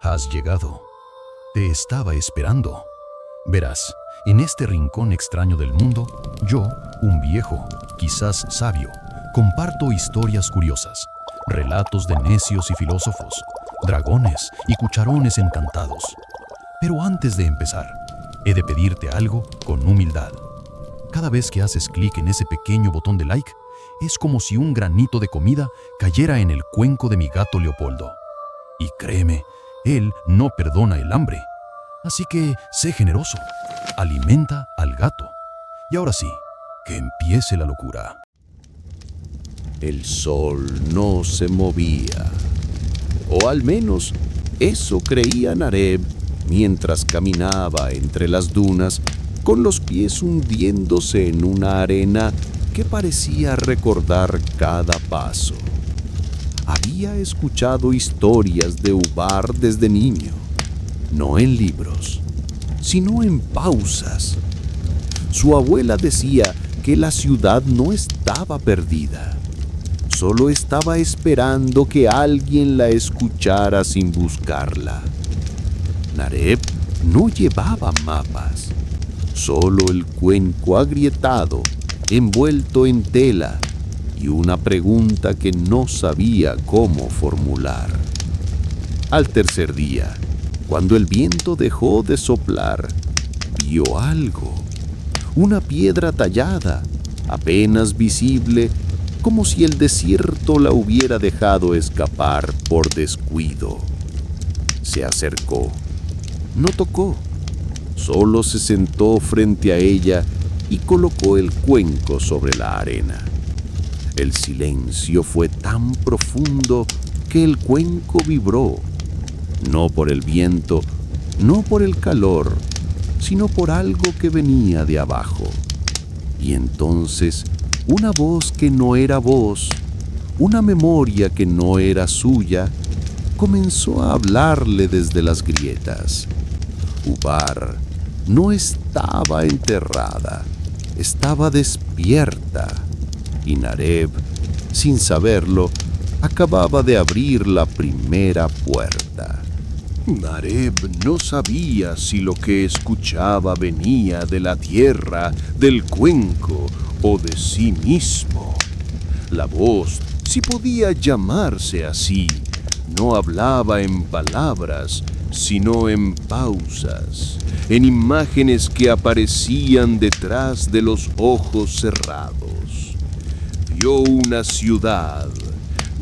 Has llegado. Te estaba esperando. Verás, en este rincón extraño del mundo, yo, un viejo, quizás sabio, comparto historias curiosas, relatos de necios y filósofos, dragones y cucharones encantados. Pero antes de empezar, he de pedirte algo con humildad. Cada vez que haces clic en ese pequeño botón de like, es como si un granito de comida cayera en el cuenco de mi gato Leopoldo. Y créeme, él no perdona el hambre. Así que sé generoso, alimenta al gato. Y ahora sí, que empiece la locura. El sol no se movía, o al menos eso creía Nareb mientras caminaba entre las dunas con los pies hundiéndose en una arena que parecía recordar cada paso. Había escuchado historias de Ubar desde niño, no en libros, sino en pausas. Su abuela decía que la ciudad no estaba perdida, solo estaba esperando que alguien la escuchara sin buscarla. Nareb no llevaba mapas, solo el cuenco agrietado, envuelto en tela, y una pregunta que no sabía cómo formular. Al tercer día, cuando el viento dejó de soplar, vio algo, una piedra tallada, apenas visible, como si el desierto la hubiera dejado escapar por descuido. Se acercó, no tocó, solo se sentó frente a ella y colocó el cuenco sobre la arena. El silencio fue tan profundo que el cuenco vibró, no por el viento, no por el calor, sino por algo que venía de abajo. Y entonces, una voz que no era voz, una memoria que no era suya, comenzó a hablarle desde las grietas. Ubar no estaba enterrada, estaba despierta. Y Nareb, sin saberlo, acababa de abrir la primera puerta. Nareb no sabía si lo que escuchaba venía de la tierra, del cuenco o de sí mismo. La voz, si podía llamarse así, no hablaba en palabras, sino en pausas, en imágenes que aparecían detrás de los ojos cerrados. Vio una ciudad,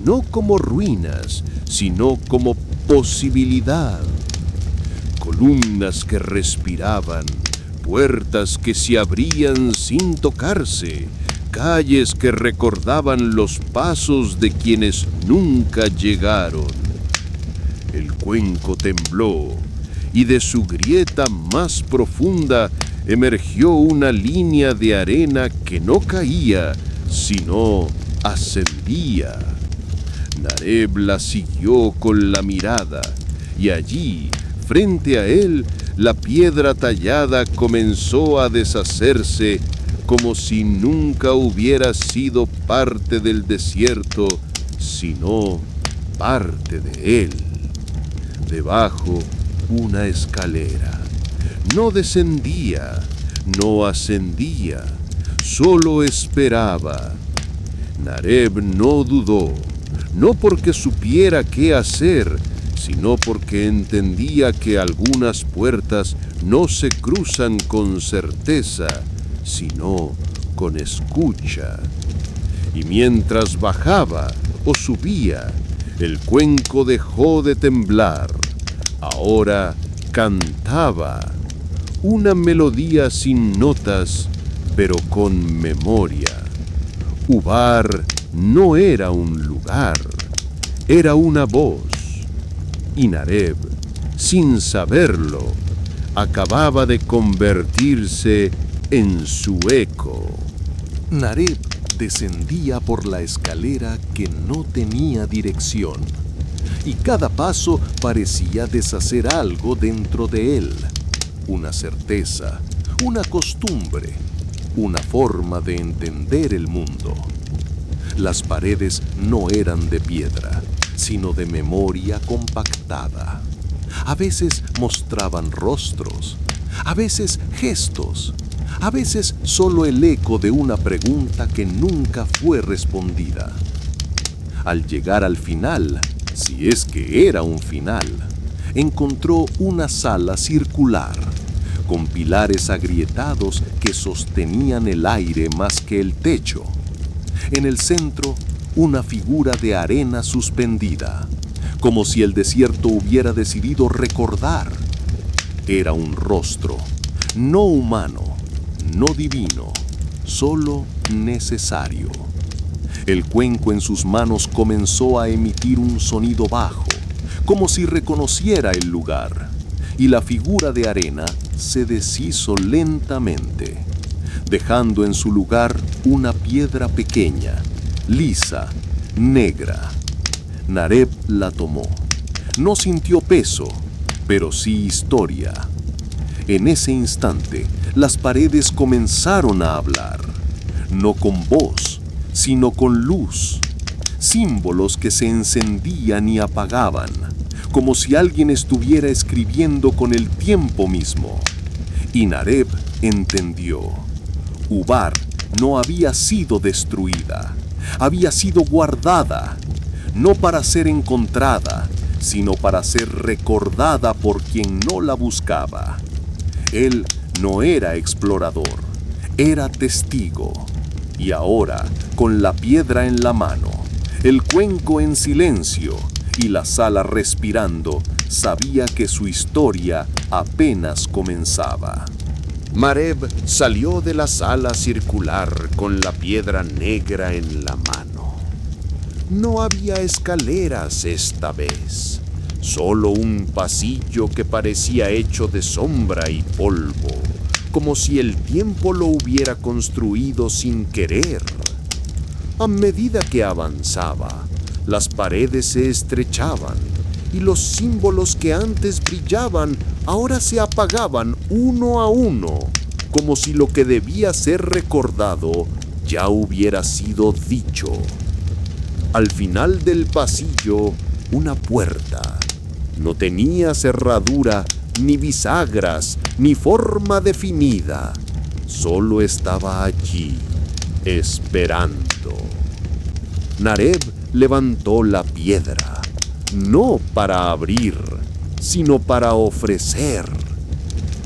no como ruinas, sino como posibilidad. Columnas que respiraban, puertas que se abrían sin tocarse, calles que recordaban los pasos de quienes nunca llegaron. El cuenco tembló y de su grieta más profunda emergió una línea de arena que no caía, sino ascendía. Nareb la siguió con la mirada, y allí, frente a él, la piedra tallada comenzó a deshacerse como si nunca hubiera sido parte del desierto, sino parte de él. Debajo, una escalera. No descendía, no ascendía, solo esperaba. Nareb no dudó, no porque supiera qué hacer, sino porque entendía que algunas puertas no se cruzan con certeza, sino con escucha. Y mientras bajaba o subía, el cuenco dejó de temblar. Ahora cantaba, una melodía sin notas, pero con memoria. Ubar no era un lugar, era una voz. Y Nareb, sin saberlo, acababa de convertirse en su eco. Nareb descendía por la escalera que no tenía dirección, y cada paso parecía deshacer algo dentro de él. Una certeza, una costumbre, una forma de entender el mundo. Las paredes no eran de piedra, sino de memoria compactada. A veces mostraban rostros, a veces gestos, a veces solo el eco de una pregunta que nunca fue respondida. Al llegar al final, si es que era un final, encontró una sala circular, con pilares agrietados que sostenían el aire más que el techo. En el centro, una figura de arena suspendida, como si el desierto hubiera decidido recordar. Era un rostro, no humano, no divino, solo necesario. El cuenco en sus manos comenzó a emitir un sonido bajo, como si reconociera el lugar, y la figura de arena se deshizo lentamente, dejando en su lugar una piedra pequeña, lisa, negra. Nareb la tomó. No sintió peso, pero sí historia. En ese instante, las paredes comenzaron a hablar, no con voz, sino con luz. Símbolos que se encendían y apagaban, como si alguien estuviera escribiendo con el tiempo mismo. Y Nareb entendió. Ubar no había sido destruida, había sido guardada, no para ser encontrada, sino para ser recordada por quien no la buscaba. Él no era explorador, era testigo. Y ahora, con la piedra en la mano, el cuenco en silencio y la sala respirando, sabía que su historia apenas comenzaba. Mareb salió de la sala circular con la piedra negra en la mano. No había escaleras esta vez, solo un pasillo que parecía hecho de sombra y polvo, como si el tiempo lo hubiera construido sin querer. A medida que avanzaba, las paredes se estrechaban y los símbolos que antes brillaban ahora se apagaban uno a uno, como si lo que debía ser recordado ya hubiera sido dicho. Al final del pasillo, una puerta. No tenía cerradura, ni bisagras, ni forma definida. Solo estaba allí, esperando. Nareb levantó la piedra, no para abrir, sino para ofrecer.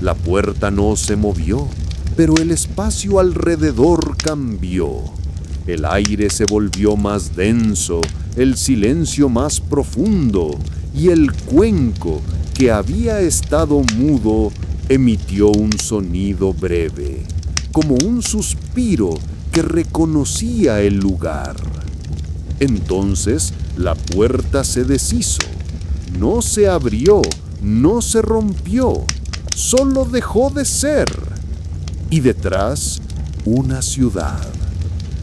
La puerta no se movió, pero el espacio alrededor cambió. El aire se volvió más denso, el silencio más profundo, y el cuenco, que había estado mudo, emitió un sonido breve, como un suspiro que reconocía el lugar. Entonces la puerta se deshizo, no se abrió, no se rompió, solo dejó de ser. Y detrás, una ciudad,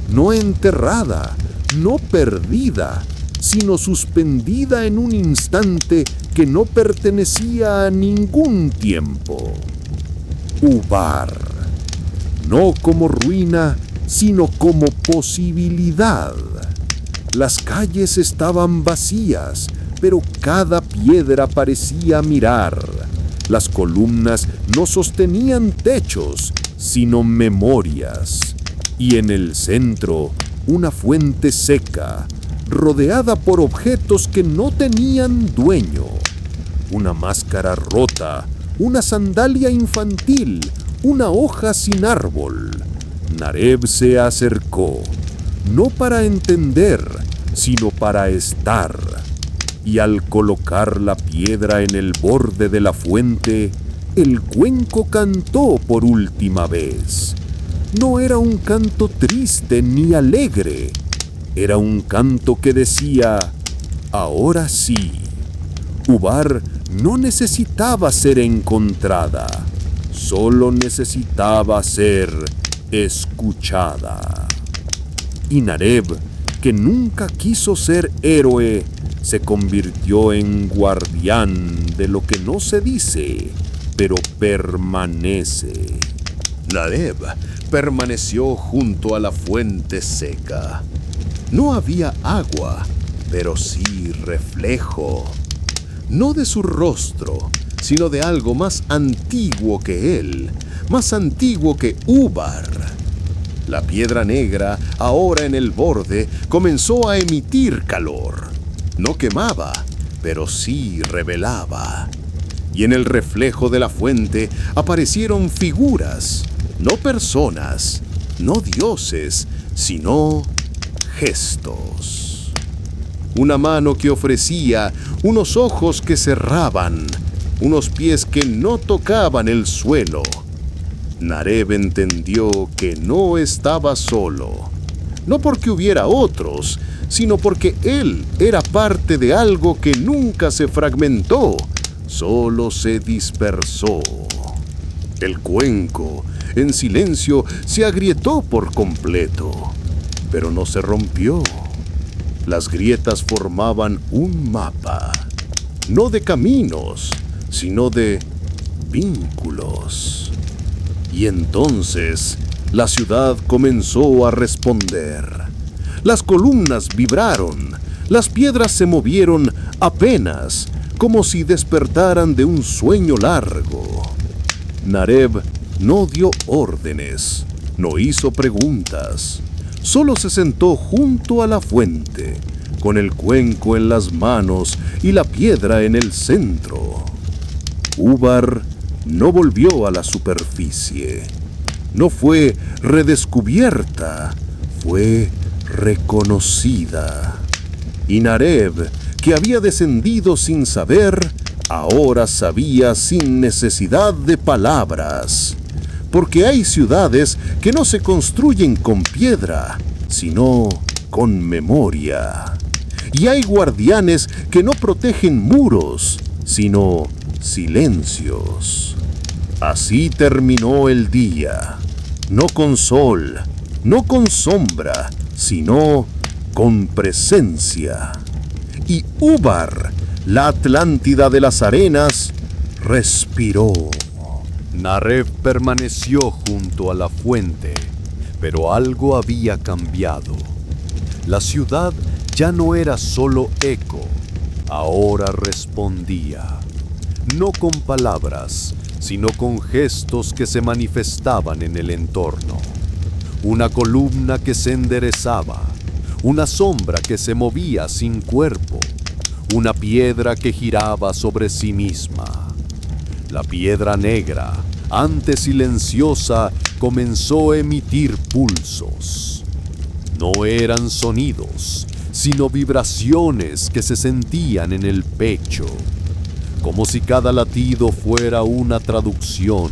no enterrada, no perdida, sino suspendida en un instante que no pertenecía a ningún tiempo. Ubar, no como ruina, sino como posibilidad. Las calles estaban vacías, pero cada piedra parecía mirar. Las columnas no sostenían techos, sino memorias. Y en el centro, una fuente seca, rodeada por objetos que no tenían dueño. Una máscara rota, una sandalia infantil, una hoja sin árbol. Nareb se acercó, no para entender, sino para estar. Y al colocar la piedra en el borde de la fuente, el cuenco cantó por última vez. No era un canto triste ni alegre. Era un canto que decía, ahora sí. Ubar no necesitaba ser encontrada, solo necesitaba ser escuchada. Y Nareb, que nunca quiso ser héroe, se convirtió en guardián de lo que no se dice, pero permanece. Nareb permaneció junto a la fuente seca. No había agua, pero sí reflejo. no de su rostro, sino de algo más antiguo que él, más antiguo que Ubar. La piedra negra, ahora en el borde, comenzó a emitir calor. No quemaba, pero sí revelaba. Y en el reflejo de la fuente aparecieron figuras, no personas, no dioses, sino gestos. Una mano que ofrecía, unos ojos que cerraban, unos pies que no tocaban el suelo. Nareb entendió que no estaba solo, no porque hubiera otros, sino porque él era parte de algo que nunca se fragmentó, solo se dispersó. El cuenco, en silencio, se agrietó por completo, pero no se rompió. Las grietas formaban un mapa, no de caminos, sino de vínculos. Y entonces la ciudad comenzó a responder. Las columnas vibraron, las piedras se movieron apenas, como si despertaran de un sueño largo. Nareb no dio órdenes, no hizo preguntas, solo se sentó junto a la fuente, con el cuenco en las manos y la piedra en el centro. Ubar no volvió a la superficie, no fue redescubierta, fue reconocida. Y Nareb, que había descendido sin saber, ahora sabía sin necesidad de palabras. Porque hay ciudades que no se construyen con piedra, sino con memoria. Y hay guardianes que no protegen muros, sino silencios. Así terminó el día, no con sol, no con sombra, sino con presencia. Y Ubar, la Atlántida de las arenas, respiró. Nareb permaneció junto a la fuente, pero algo había cambiado. La ciudad ya no era solo eco, ahora respondía. No con palabras, sino con gestos que se manifestaban en el entorno. Una columna que se enderezaba, una sombra que se movía sin cuerpo, una piedra que giraba sobre sí misma. La piedra negra, antes silenciosa, comenzó a emitir pulsos. No eran sonidos, sino vibraciones que se sentían en el pecho, como si cada latido fuera una traducción.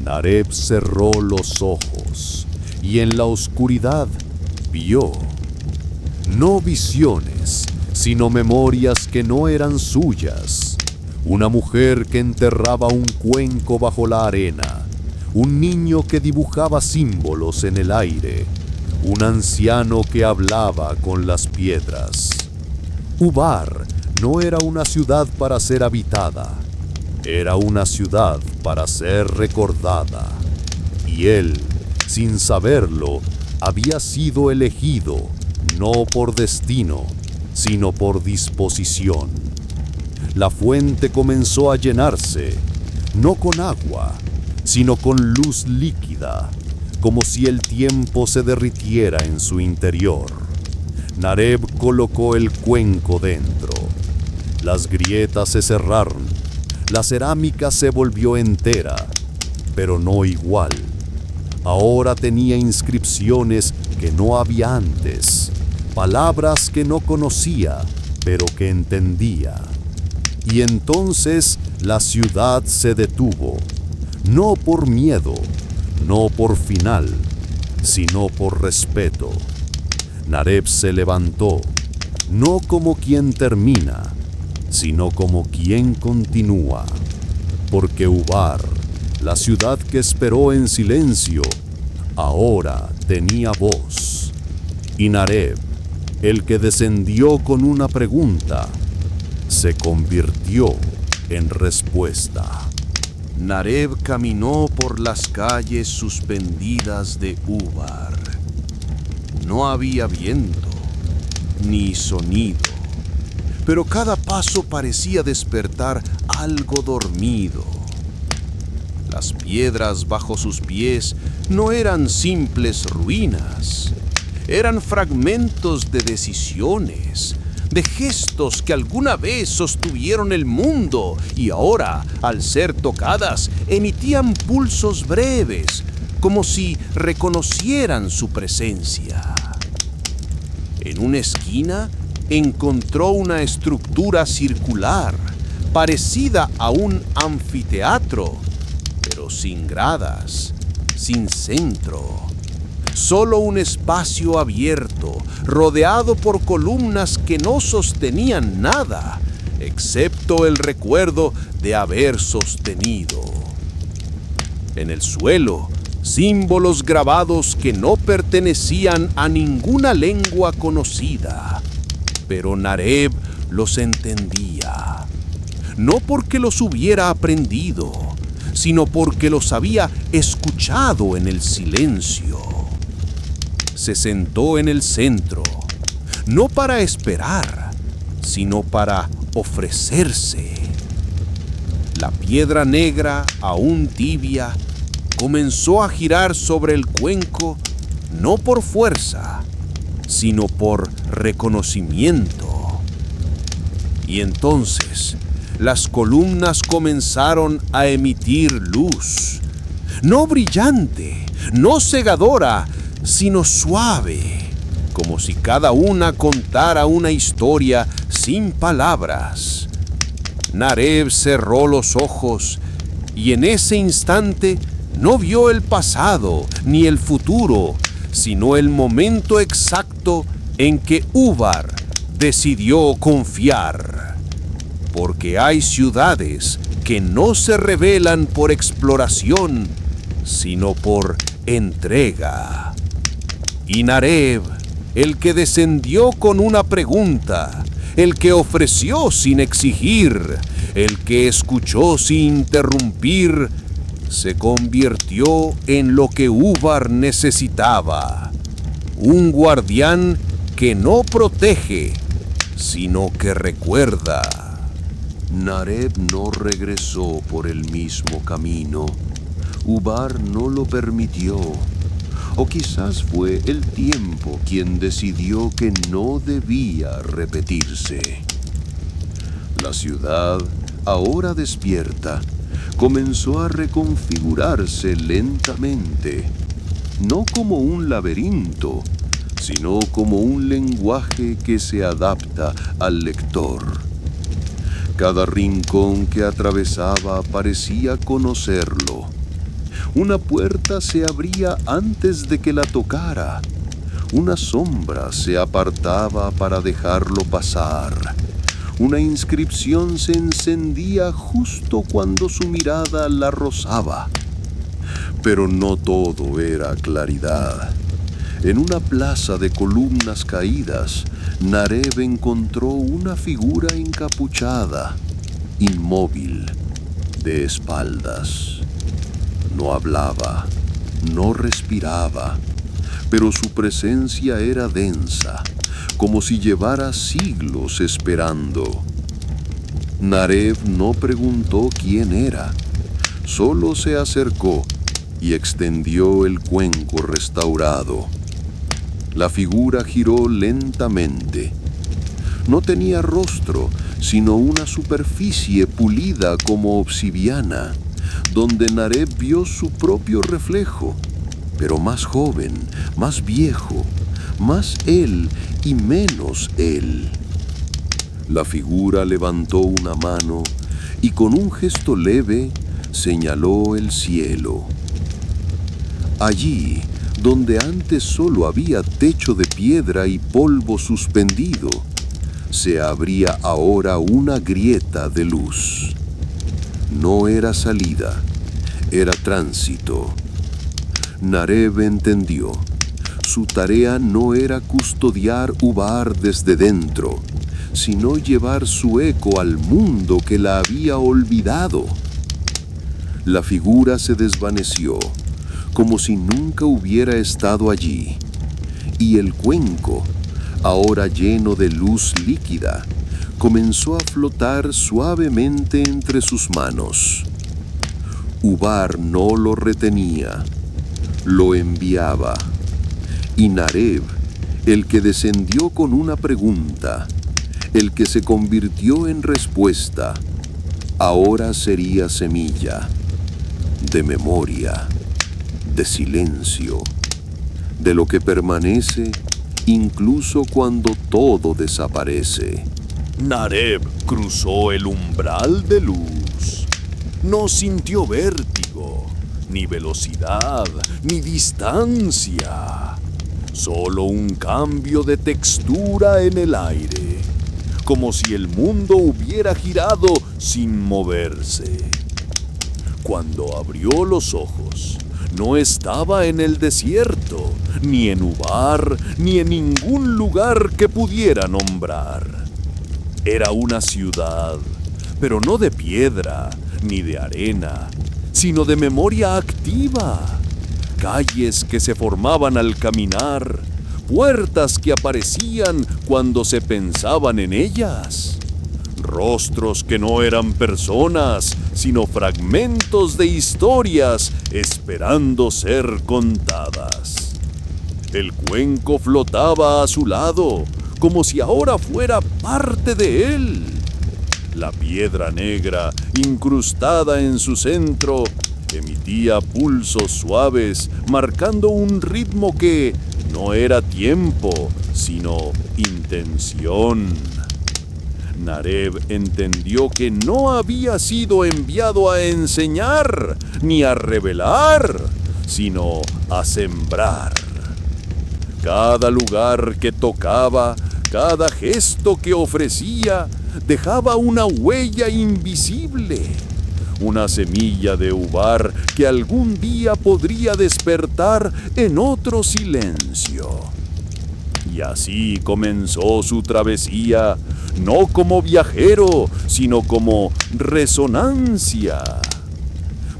Nareb cerró los ojos y en la oscuridad vio, no visiones, sino memorias que no eran suyas. Una mujer que enterraba un cuenco bajo la arena, un niño que dibujaba símbolos en el aire, un anciano que hablaba con las piedras. Ubar no era una ciudad para ser habitada, era una ciudad para ser recordada. Y él, sin saberlo, había sido elegido, no por destino, sino por disposición. La fuente comenzó a llenarse, no con agua, sino con luz líquida, como si el tiempo se derritiera en su interior. Nareb colocó el cuenco dentro. Las grietas se cerraron, la cerámica se volvió entera, pero no igual. Ahora tenía inscripciones que no había antes, palabras que no conocía, pero que entendía. Y entonces la ciudad se detuvo, no por miedo, no por final, sino por respeto. Nareb se levantó, no como quien termina, sino como quien continúa. Porque Ubar, la ciudad que esperó en silencio, ahora tenía voz. Y Nareb, el que descendió con una pregunta, se convirtió en respuesta. Nareb caminó por las calles suspendidas de Ubar. No había viento, ni sonido, pero cada paso parecía despertar algo dormido. Las piedras bajo sus pies no eran simples ruinas, eran fragmentos de decisiones, de gestos que alguna vez sostuvieron el mundo y ahora, al ser tocadas, emitían pulsos breves, como si reconocieran su presencia. En una esquina encontró una estructura circular, parecida a un anfiteatro, pero sin gradas, sin centro. Solo un espacio abierto, rodeado por columnas que no sostenían nada, excepto el recuerdo de haber sostenido. En el suelo, símbolos grabados que no pertenecían a ninguna lengua conocida, pero Nareb los entendía. No porque los hubiera aprendido, sino porque los había escuchado en el silencio. Se sentó en el centro, no para esperar, sino para ofrecerse. La piedra negra, aún tibia, comenzó a girar sobre el cuenco, no por fuerza, sino por reconocimiento. Y entonces las columnas comenzaron a emitir luz, no brillante, no cegadora, sino suave, como si cada una contara una historia sin palabras. Nareb cerró los ojos y en ese instante no vio el pasado ni el futuro, sino el momento exacto en que Ubar decidió confiar. Porque hay ciudades que no se revelan por exploración, sino por entrega. Y Nareb, el que descendió con una pregunta, el que ofreció sin exigir, el que escuchó sin interrumpir, se convirtió en lo que Ubar necesitaba, un guardián que no protege, sino que recuerda. Nareb no regresó por el mismo camino. Ubar no lo permitió. O quizás fue el tiempo quien decidió que no debía repetirse. La ciudad, ahora despierta, comenzó a reconfigurarse lentamente, no como un laberinto, sino como un lenguaje que se adapta al lector. Cada rincón que atravesaba parecía conocerlo. Una puerta se abría antes de que la tocara. Una sombra se apartaba para dejarlo pasar. Una inscripción se encendía justo cuando su mirada la rozaba. Pero no todo era claridad. En una plaza de columnas caídas, Nareb encontró una figura encapuchada, inmóvil, de espaldas. No hablaba, no respiraba, pero su presencia era densa, como si llevara siglos esperando. Nareb no preguntó quién era, solo se acercó y extendió el cuenco restaurado. La figura giró lentamente. No tenía rostro, sino una superficie pulida como obsidiana, donde Nareb vio su propio reflejo, pero más joven, más viejo, más él y menos él. La figura levantó una mano y con un gesto leve señaló el cielo. Allí, donde antes solo había techo de piedra y polvo suspendido, se abría ahora una grieta de luz. No era salida, era tránsito. Nareb entendió. Su tarea no era custodiar Ubar desde dentro, sino llevar su eco al mundo que la había olvidado. La figura se desvaneció, como si nunca hubiera estado allí, y el cuenco, ahora lleno de luz líquida, comenzó a flotar suavemente entre sus manos. Ubar no lo retenía, lo enviaba. Y Nareb, el que descendió con una pregunta, el que se convirtió en respuesta, ahora sería semilla de memoria, de silencio, de lo que permanece incluso cuando todo desaparece. Nareb cruzó el umbral de luz. No sintió vértigo, ni velocidad, ni distancia. Solo un cambio de textura en el aire, como si el mundo hubiera girado sin moverse. Cuando abrió los ojos, no estaba en el desierto, ni en Ubar, ni en ningún lugar que pudiera nombrar. Era una ciudad, pero no de piedra ni de arena, sino de memoria activa. Calles que se formaban al caminar, puertas que aparecían cuando se pensaban en ellas, rostros que no eran personas, sino fragmentos de historias esperando ser contadas. El cuenco flotaba a su lado, como si ahora fuera parte de él. La piedra negra, incrustada en su centro, emitía pulsos suaves, marcando un ritmo que no era tiempo, sino intención. Nareb entendió que no había sido enviado a enseñar ni a revelar, sino a sembrar. Cada lugar que tocaba, cada gesto que ofrecía, dejaba una huella invisible, una semilla de Ubar que algún día podría despertar en otro silencio. Y así comenzó su travesía, no como viajero, sino como resonancia.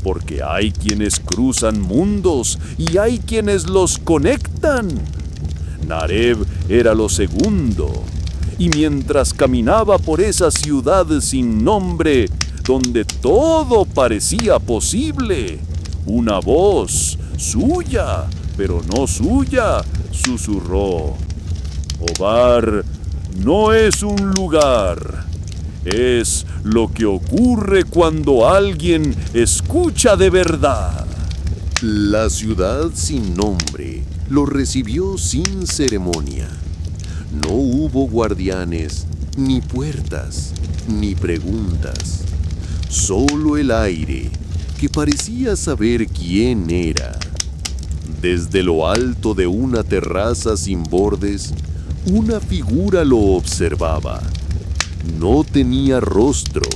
Porque hay quienes cruzan mundos y hay quienes los conectan. Nareb era lo segundo, y mientras caminaba por esa ciudad sin nombre, donde todo parecía posible, una voz, suya, pero no suya, susurró: Ubar no es un lugar, es lo que ocurre cuando alguien escucha de verdad. La ciudad sin nombre lo recibió sin ceremonia. No hubo guardianes, ni puertas, ni preguntas. Solo el aire, que parecía saber quién era. Desde lo alto de una terraza sin bordes, una figura lo observaba. No tenía rostro,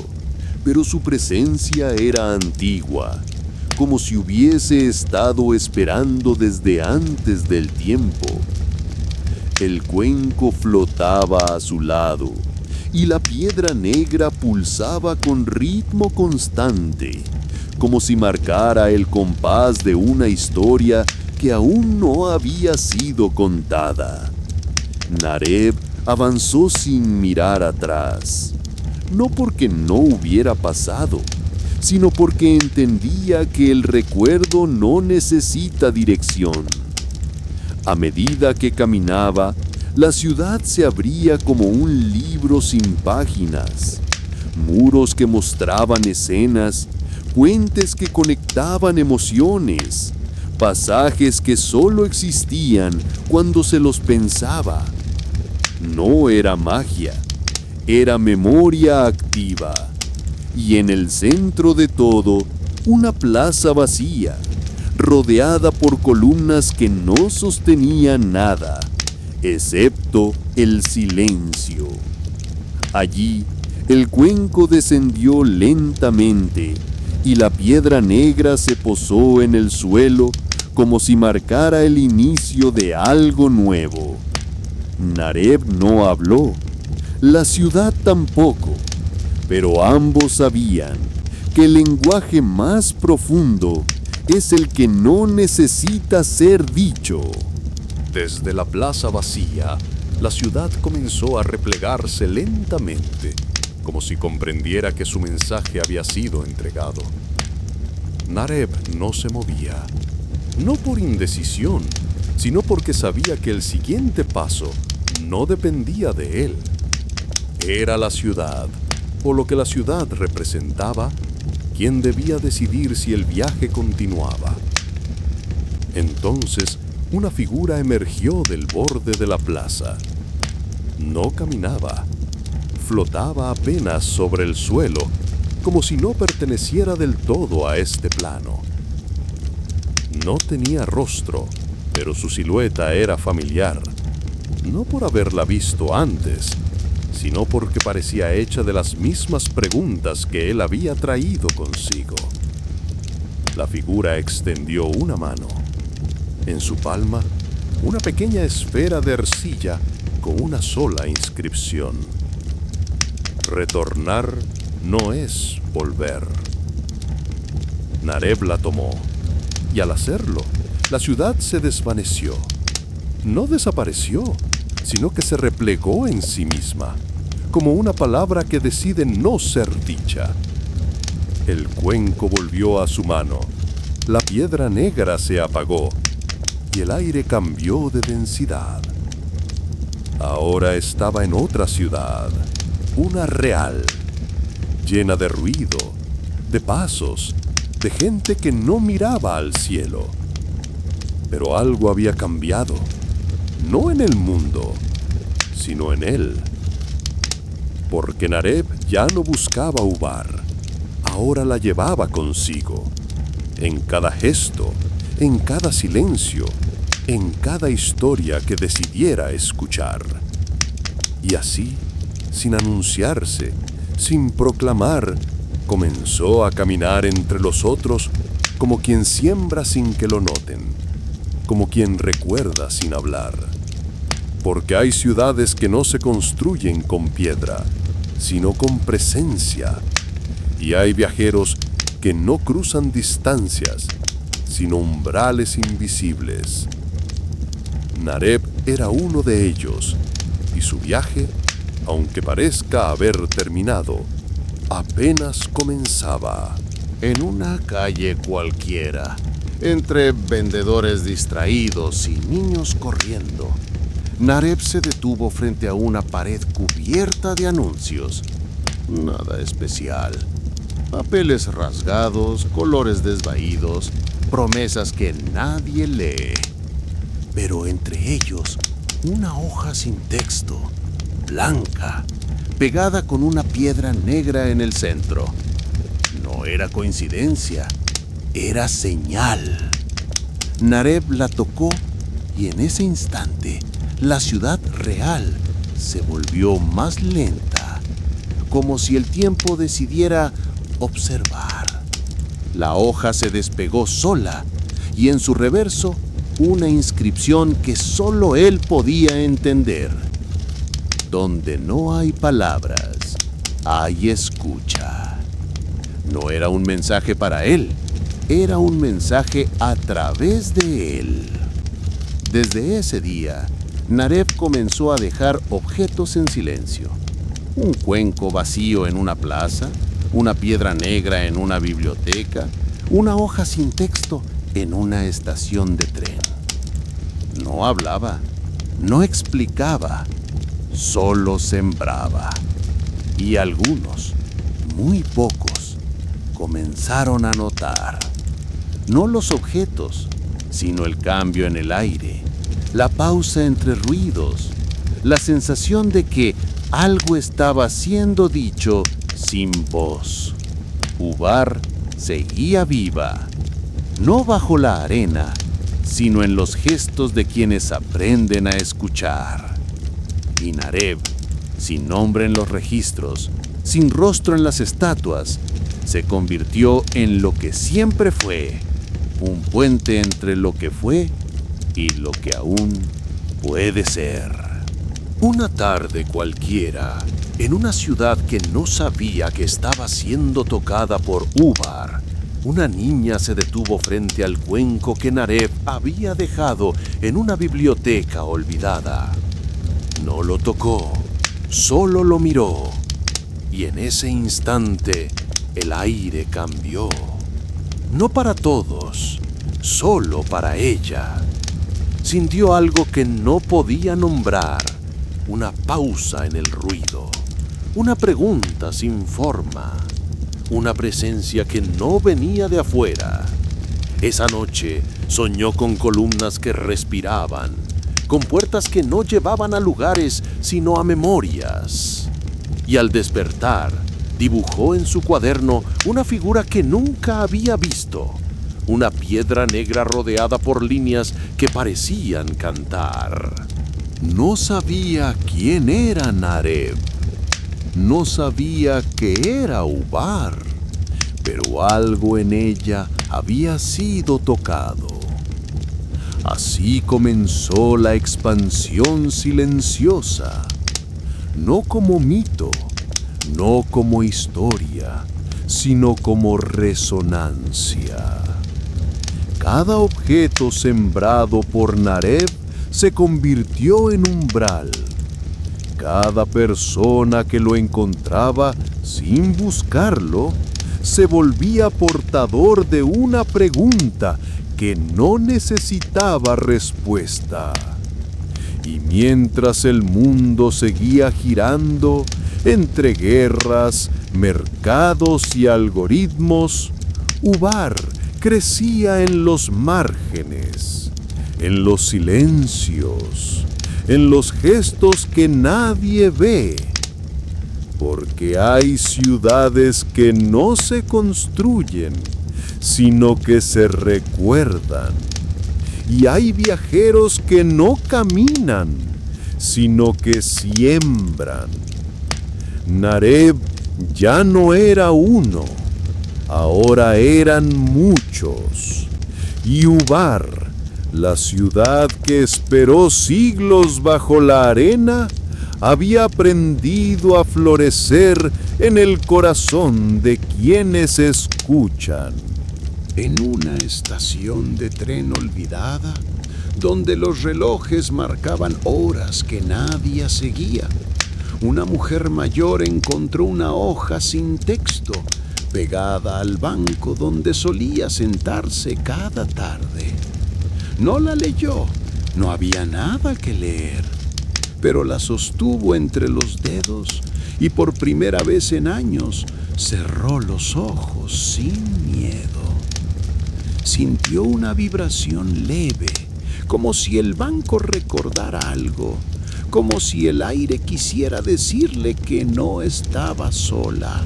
pero su presencia era antigua, como si hubiese estado esperando desde antes del tiempo. El cuenco flotaba a su lado, y la piedra negra pulsaba con ritmo constante, como si marcara el compás de una historia que aún no había sido contada. Nareb avanzó sin mirar atrás, no porque no hubiera pasado, sino porque entendía que el recuerdo no necesita dirección. A medida que caminaba, la ciudad se abría como un libro sin páginas, muros que mostraban escenas, puentes que conectaban emociones, pasajes que solo existían cuando se los pensaba. No era magia, era memoria activa. Y en el centro de todo, una plaza vacía, rodeada por columnas que no sostenían nada, excepto el silencio. Allí, el cuenco descendió lentamente, y la piedra negra se posó en el suelo como si marcara el inicio de algo nuevo. Nareb no habló, la ciudad tampoco, pero ambos sabían que el lenguaje más profundo es el que no necesita ser dicho. Desde la plaza vacía, la ciudad comenzó a replegarse lentamente, como si comprendiera que su mensaje había sido entregado. Nareb no se movía, no por indecisión, sino porque sabía que el siguiente paso no dependía de él. Era la ciudad, o lo que la ciudad representaba, quien debía decidir si el viaje continuaba. Entonces, una figura emergió del borde de la plaza. No caminaba, flotaba apenas sobre el suelo, como si no perteneciera del todo a este plano. No tenía rostro, pero su silueta era familiar, no por haberla visto antes, sino porque parecía hecha de las mismas preguntas que él había traído consigo. La figura extendió una mano. En su palma, una pequeña esfera de arcilla con una sola inscripción: retornar no es volver. Nareb la tomó, y al hacerlo, la ciudad se desvaneció. No desapareció, sino que se replegó en sí misma, como una palabra que decide no ser dicha. El cuenco volvió a su mano, la piedra negra se apagó, y el aire cambió de densidad. Ahora estaba en otra ciudad, una real, llena de ruido, de pasos, de gente que no miraba al cielo. Pero algo había cambiado, no en el mundo, sino en él. Porque Nareb ya no buscaba Ubar, ahora la llevaba consigo, en cada gesto, en cada silencio, en cada historia que decidiera escuchar. Y así, sin anunciarse, sin proclamar, comenzó a caminar entre los otros como quien siembra sin que lo noten, como quien recuerda sin hablar. Porque hay ciudades que no se construyen con piedra, sino con presencia, y hay viajeros que no cruzan distancias, sino umbrales invisibles. Nareb era uno de ellos, y su viaje, aunque parezca haber terminado, apenas comenzaba. En una calle cualquiera, entre vendedores distraídos y niños corriendo, Nareb se detuvo frente a una pared cubierta de anuncios. Nada especial. Papeles rasgados, colores desvaídos, promesas que nadie lee. Pero entre ellos, una hoja sin texto, blanca, pegada con una piedra negra en el centro. No era coincidencia, era señal. Nareb la tocó y en ese instante la ciudad real se volvió más lenta, como si el tiempo decidiera observar. La hoja se despegó sola y en su reverso una inscripción que solo él podía entender. Donde no hay palabras, hay escucha. No era un mensaje para él, era un mensaje a través de él. Desde ese día, Nareb comenzó a dejar objetos en silencio. Un cuenco vacío en una plaza, una piedra negra en una biblioteca, una hoja sin texto en una estación de tren. No hablaba, no explicaba, solo sembraba. Y algunos, muy pocos, comenzaron a notar, no los objetos, sino el cambio en el aire, la pausa entre ruidos, la sensación de que algo estaba siendo dicho sin voz. Ubar seguía viva, no bajo la arena, sino en los gestos de quienes aprenden a escuchar. Y Nareb, sin nombre en los registros, sin rostro en las estatuas, se convirtió en lo que siempre fue, un puente entre lo que fue y lo que aún puede ser. Una tarde cualquiera, en una ciudad que no sabía que estaba siendo tocada por Ubar, una niña se detuvo frente al cuenco que Nareb había dejado en una biblioteca olvidada. No lo tocó, solo lo miró. Y en ese instante el aire cambió. No para todos, solo para ella. Sintió algo que no podía nombrar, una pausa en el ruido, una pregunta sin forma, una presencia que no venía de afuera. Esa noche soñó con columnas que respiraban, con puertas que no llevaban a lugares sino a memorias. Y al despertar, dibujó en su cuaderno una figura que nunca había visto, una piedra negra rodeada por líneas que parecían cantar. No sabía quién era Nareb, no sabía qué era Ubar, pero algo en ella había sido tocado. Así comenzó la expansión silenciosa, no como mito, no como historia, sino como resonancia. Cada objeto sembrado por Nareb se convirtió en umbral. Cada persona que lo encontraba sin buscarlo se volvía portador de una pregunta que no necesitaba respuesta. Y mientras el mundo seguía girando entre guerras, mercados y algoritmos, Ubar crecía en los márgenes, en los silencios, en los gestos que nadie ve. Porque hay ciudades que no se construyen, sino que se recuerdan. Y hay viajeros que no caminan, sino que siembran. Nareb ya no era uno, ahora eran muchos. Y Ubar, la ciudad que esperó siglos bajo la arena, había aprendido a florecer en el corazón de quienes escuchan. En una estación de tren olvidada, donde los relojes marcaban horas que nadie seguía, una mujer mayor encontró una hoja sin texto pegada al banco donde solía sentarse cada tarde. No la leyó, no había nada que leer, pero la sostuvo entre los dedos y por primera vez en años cerró los ojos sin miedo. Sintió una vibración leve, como si el banco recordara algo, como si el aire quisiera decirle que no estaba sola.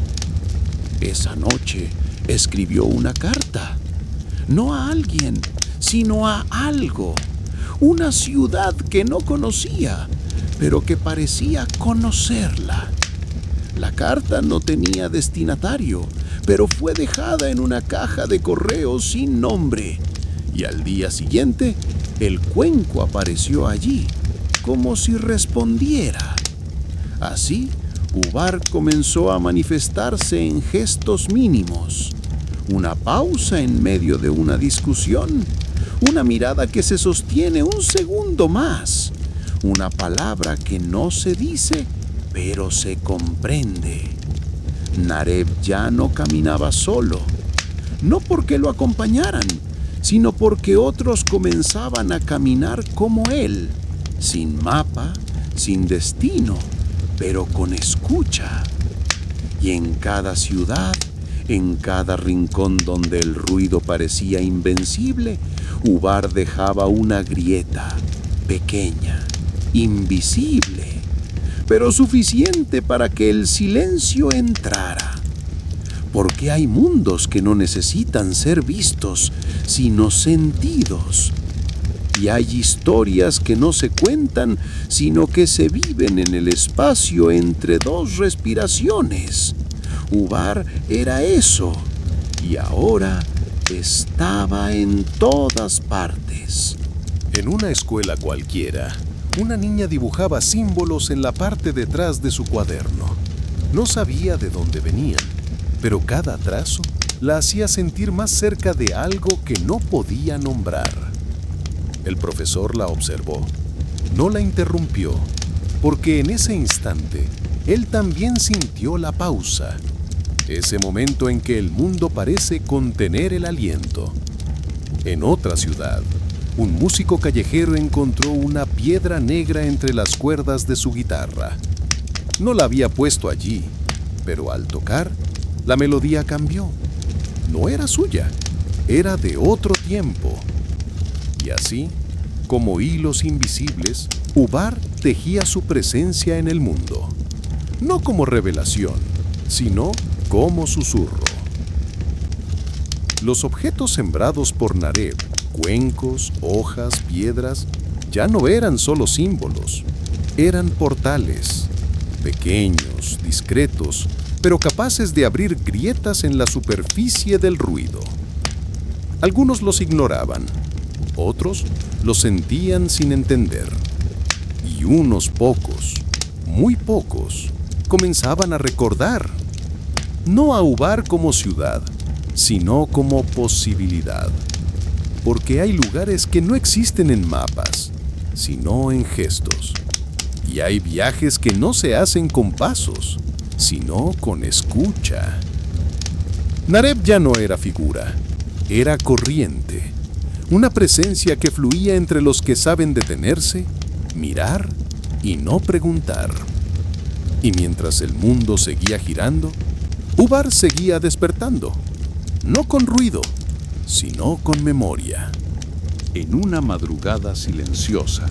Esa noche escribió una carta, no a alguien, sino a algo, una ciudad que no conocía, pero que parecía conocerla. La carta no tenía destinatario, pero fue dejada en una caja de correo sin nombre, y al día siguiente el cuenco apareció allí, como si respondiera. Así, Ubar comenzó a manifestarse en gestos mínimos, una pausa en medio de una discusión, una mirada que se sostiene un segundo más, una palabra que no se dice, pero se comprende. Nareb ya no caminaba solo, no porque lo acompañaran, sino porque otros comenzaban a caminar como él, sin mapa, sin destino, pero con escucha. Y en cada ciudad, en cada rincón donde el ruido parecía invencible, Ubar dejaba una grieta, pequeña, invisible, pero suficiente para que el silencio entrara. Porque hay mundos que no necesitan ser vistos, sino sentidos. Y hay historias que no se cuentan, sino que se viven en el espacio entre dos respiraciones. Ubar era eso, y ahora estaba en todas partes. En una escuela cualquiera, una niña dibujaba símbolos en la parte de atrás de su cuaderno. No sabía de dónde venían, pero cada trazo la hacía sentir más cerca de algo que no podía nombrar. El profesor la observó, no la interrumpió, porque en ese instante él también sintió la pausa, ese momento en que el mundo parece contener el aliento. En otra ciudad, un músico callejero encontró una piedra negra entre las cuerdas de su guitarra. No la había puesto allí, pero al tocar, la melodía cambió. No era suya, era de otro tiempo. Y así, como hilos invisibles, Ubar tejía su presencia en el mundo. No como revelación, sino como susurro. Los objetos sembrados por Nareb, cuencos, hojas, piedras, ya no eran solo símbolos, eran portales, pequeños, discretos, pero capaces de abrir grietas en la superficie del ruido. Algunos los ignoraban, otros los sentían sin entender, y unos pocos, muy pocos, comenzaban a recordar, no a Ubar como ciudad, sino como posibilidad. Porque hay lugares que no existen en mapas, sino en gestos. Y hay viajes que no se hacen con pasos, sino con escucha. Nareb ya no era figura, era corriente, una presencia que fluía entre los que saben detenerse, mirar y no preguntar. Y mientras el mundo seguía girando, Ubar seguía despertando, no con ruido, sino con memoria. En una madrugada silenciosa,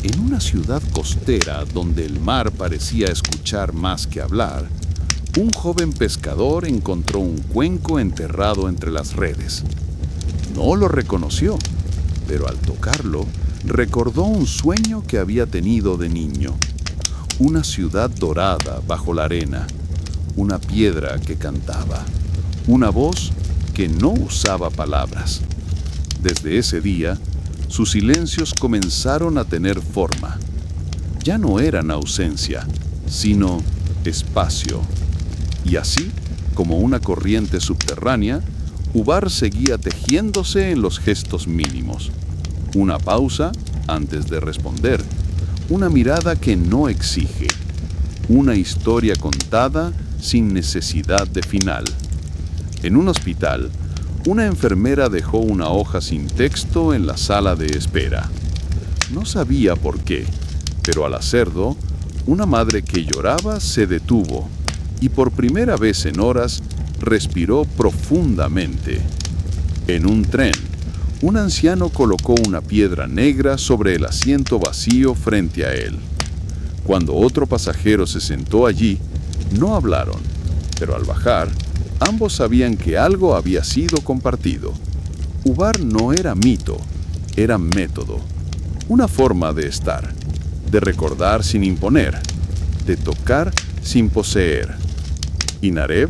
en una ciudad costera donde el mar parecía escuchar más que hablar, un joven pescador encontró un cuenco enterrado entre las redes. No lo reconoció, pero al tocarlo, recordó un sueño que había tenido de niño. Una ciudad dorada bajo la arena, una piedra que cantaba, una voz que no usaba palabras. Desde ese día, sus silencios comenzaron a tener forma. Ya no eran ausencia, sino espacio. Y así, como una corriente subterránea, Ubar seguía tejiéndose en los gestos mínimos. Una pausa antes de responder, una mirada que no exige, una historia contada sin necesidad de final. En un hospital, una enfermera dejó una hoja sin texto en la sala de espera. No sabía por qué, pero al hacerlo, una madre que lloraba se detuvo y por primera vez en horas respiró profundamente. En un tren, un anciano colocó una piedra negra sobre el asiento vacío frente a él. Cuando otro pasajero se sentó allí, no hablaron, pero al bajar, ambos sabían que algo había sido compartido. Ubar no era mito, era método, una forma de estar, de recordar sin imponer, de tocar sin poseer. Y Nareb,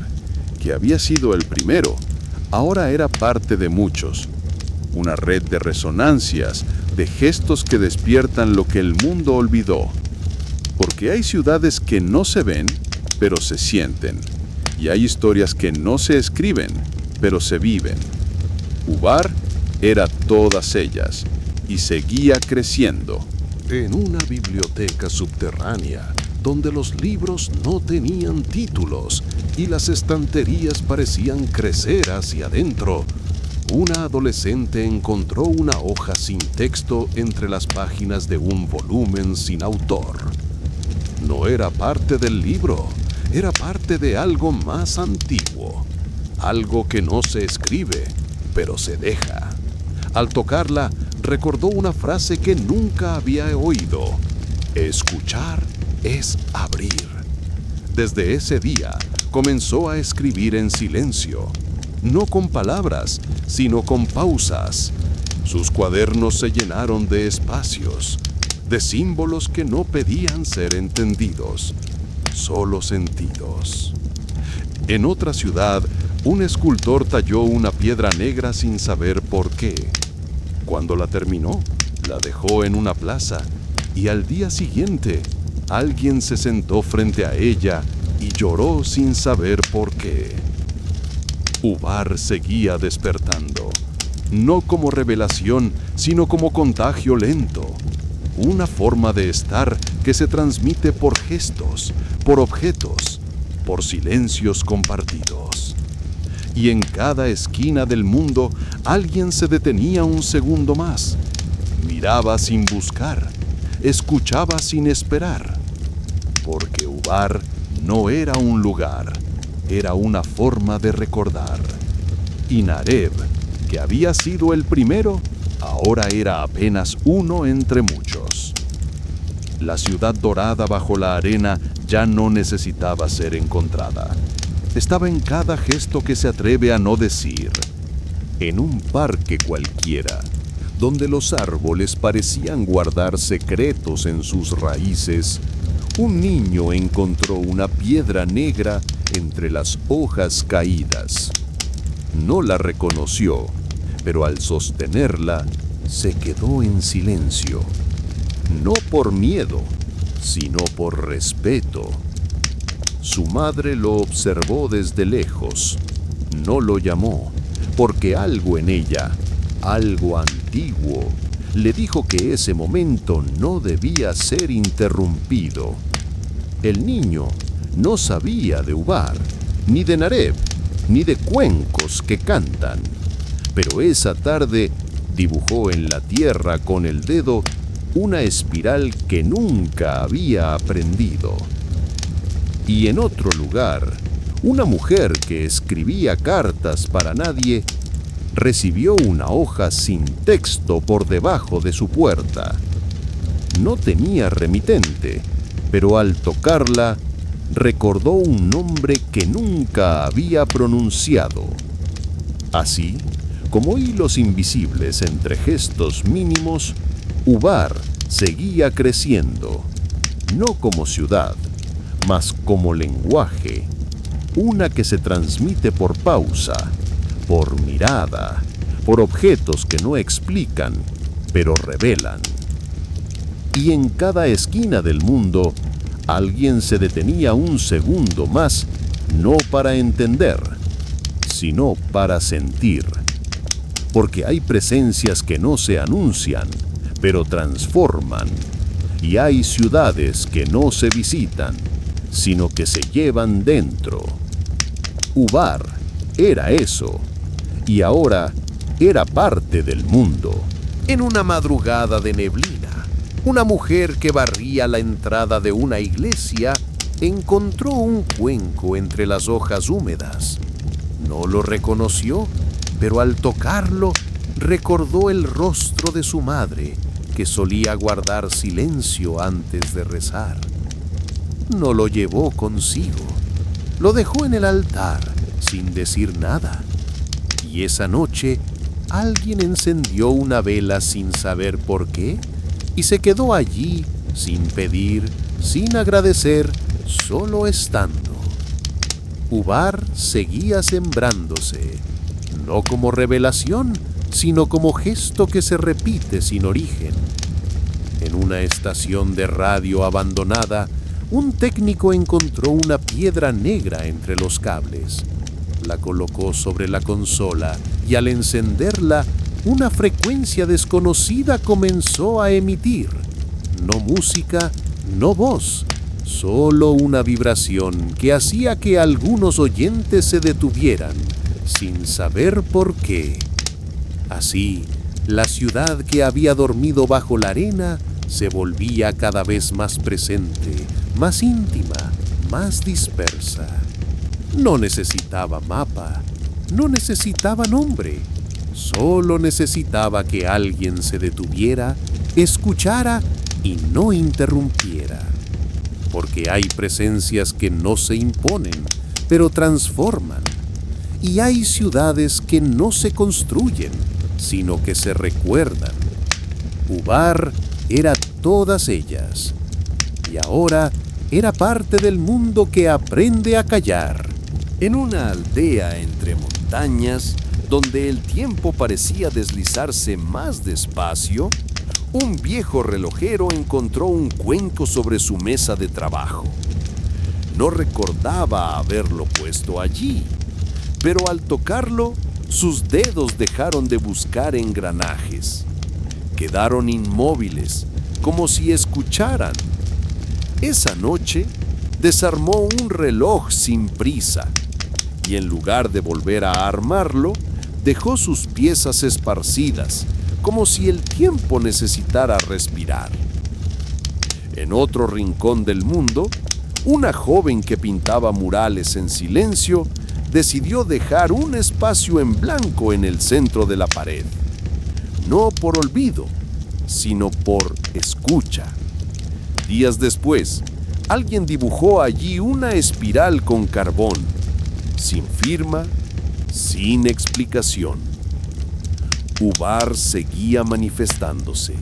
que había sido el primero, ahora era parte de muchos, una red de resonancias, de gestos que despiertan lo que el mundo olvidó. Porque hay ciudades que no se ven, pero se sienten. Y hay historias que no se escriben, pero se viven. Ubar era todas ellas y seguía creciendo. En una biblioteca subterránea, donde los libros no tenían títulos y las estanterías parecían crecer hacia adentro, una adolescente encontró una hoja sin texto entre las páginas de un volumen sin autor. No era parte del libro, era parte de algo más antiguo, algo que no se escribe, pero se deja. Al tocarla, recordó una frase que nunca había oído: escuchar es abrir. Desde ese día, comenzó a escribir en silencio, no con palabras, sino con pausas. Sus cuadernos se llenaron de espacios, de símbolos que no pedían ser entendidos, solo sentidos. En otra ciudad, un escultor talló una piedra negra sin saber por qué. Cuando la terminó, la dejó en una plaza y al día siguiente, alguien se sentó frente a ella y lloró sin saber por qué. Ubar seguía despertando, no como revelación, sino como contagio lento. una forma de estar que se transmite por gestos, por objetos, por silencios compartidos. Y en cada esquina del mundo alguien se detenía un segundo más, miraba sin buscar, escuchaba sin esperar, porque Ubar no era un lugar, era una forma de recordar. Y Nareb, que había sido el primero, ahora era apenas uno entre muchos. La ciudad dorada bajo la arena ya no necesitaba ser encontrada. Estaba en cada gesto que se atreve a no decir. En un parque cualquiera, donde los árboles parecían guardar secretos en sus raíces, un niño encontró una piedra negra entre las hojas caídas. No la reconoció, pero al sostenerla, se quedó en silencio. No por miedo, sino por respeto. Su madre lo observó desde lejos. No lo llamó, porque algo en ella, algo antiguo, le dijo que ese momento no debía ser interrumpido. El niño no sabía de Ubar, ni de Nareb, ni de cuencos que cantan, pero esa tarde dibujó en la tierra con el dedo una espiral que nunca había aprendido. Y en otro lugar, una mujer que escribía cartas para nadie recibió una hoja sin texto por debajo de su puerta. No tenía remitente, pero al tocarla recordó un nombre que nunca había pronunciado. Así, como hilos invisibles entre gestos mínimos, Ubar seguía creciendo, no como ciudad, mas como lenguaje, una que se transmite por pausa, por mirada, por objetos que no explican, pero revelan. Y en cada esquina del mundo, alguien se detenía un segundo más, no para entender, sino para sentir. Porque hay presencias que no se anuncian, pero transforman. Y hay ciudades que no se visitan, sino que se llevan dentro. Ubar era eso, y ahora era parte del mundo. En una madrugada de neblina, una mujer que barría la entrada de una iglesia encontró un cuenco entre las hojas húmedas. No lo reconoció, pero al tocarlo recordó el rostro de su madre, que solía guardar silencio antes de rezar. No lo llevó consigo, lo dejó en el altar sin decir nada. Y esa noche alguien encendió una vela sin saber por qué y se quedó allí sin pedir, sin agradecer, solo estando. Ubar seguía sembrándose, no como revelación, sino como gesto que se repite sin origen. En una estación de radio abandonada, un técnico encontró una piedra negra entre los cables. La colocó sobre la consola y al encenderla, una frecuencia desconocida comenzó a emitir. No música, no voz, solo una vibración que hacía que algunos oyentes se detuvieran, sin saber por qué. Así, la ciudad que había dormido bajo la arena se volvía cada vez más presente, más íntima, más dispersa. No necesitaba mapa, no necesitaba nombre, solo necesitaba que alguien se detuviera, escuchara y no interrumpiera. Porque hay presencias que no se imponen, pero transforman. Y hay ciudades que no se construyen, sino que se recuerdan. Ubar era todas ellas, y ahora era parte del mundo que aprende a callar. En una aldea entre montañas, donde el tiempo parecía deslizarse más despacio, un viejo relojero encontró un cuenco sobre su mesa de trabajo. No recordaba haberlo puesto allí, pero al tocarlo, sus dedos dejaron de buscar engranajes. Quedaron inmóviles, como si escucharan. Esa noche desarmó un reloj sin prisa y en lugar de volver a armarlo, dejó sus piezas esparcidas, como si el tiempo necesitara respirar. En otro rincón del mundo, una joven que pintaba murales en silencio decidió dejar un espacio en blanco en el centro de la pared. No por olvido, sino por escucha. Días después, alguien dibujó allí una espiral con carbón, sin firma, sin explicación. Ubar seguía manifestándose,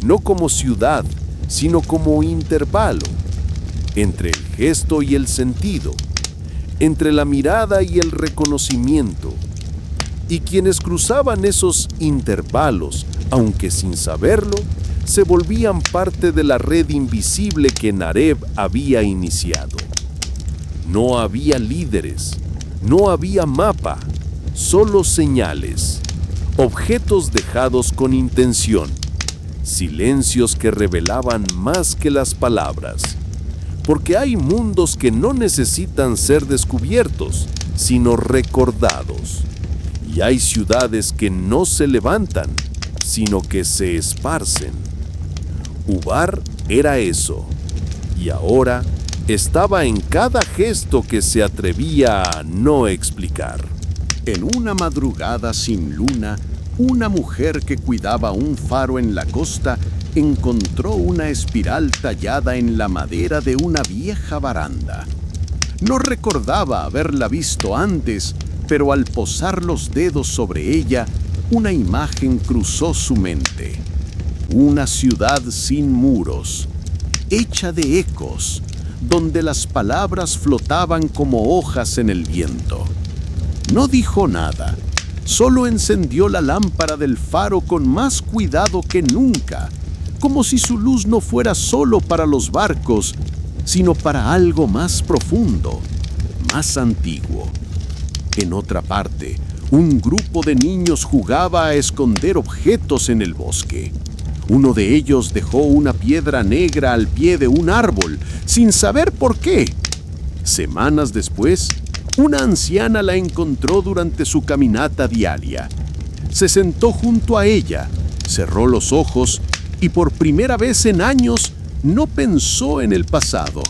no como ciudad, sino como intervalo, entre el gesto y el sentido, entre la mirada y el reconocimiento. Y quienes cruzaban esos intervalos, aunque sin saberlo, se volvían parte de la red invisible que Nareb había iniciado. No había líderes, no había mapa, solo señales, objetos dejados con intención, silencios que revelaban más que las palabras. Porque hay mundos que no necesitan ser descubiertos, sino recordados. Y hay ciudades que no se levantan, sino que se esparcen. Ubar era eso, y ahora estaba en cada gesto que se atrevía a no explicar. En una madrugada sin luna, una mujer que cuidaba un faro en la costa encontró una espiral tallada en la madera de una vieja baranda. No recordaba haberla visto antes, pero al posar los dedos sobre ella, una imagen cruzó su mente. Una ciudad sin muros, hecha de ecos, donde las palabras flotaban como hojas en el viento. No dijo nada, solo encendió la lámpara del faro con más cuidado que nunca, como si su luz no fuera solo para los barcos, sino para algo más profundo, más antiguo. En otra parte, un grupo de niños jugaba a esconder objetos en el bosque. Uno de ellos dejó una piedra negra al pie de un árbol, sin saber por qué. Semanas después, una anciana la encontró durante su caminata diaria. Se sentó junto a ella, cerró los ojos y por primera vez en años no pensó en el pasado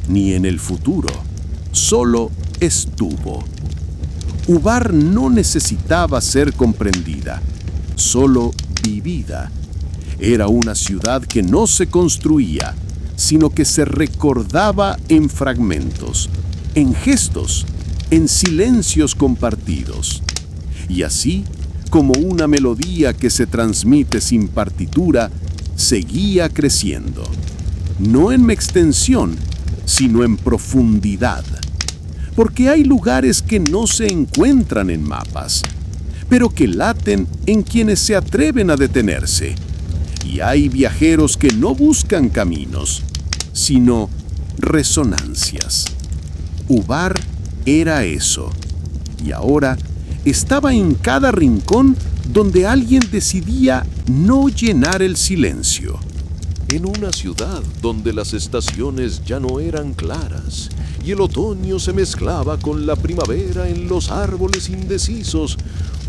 ni en el futuro, solo estuvo. Ubar no necesitaba ser comprendida, solo vivida. Era una ciudad que no se construía, sino que se recordaba en fragmentos, en gestos, en silencios compartidos. Y así, como una melodía que se transmite sin partitura, seguía creciendo, no en extensión, sino en profundidad. Porque hay lugares que no se encuentran en mapas, pero que laten en quienes se atreven a detenerse. Y hay viajeros que no buscan caminos, sino resonancias. Ubar era eso, y ahora estaba en cada rincón donde alguien decidía no llenar el silencio. En una ciudad donde las estaciones ya no eran claras y el otoño se mezclaba con la primavera en los árboles indecisos,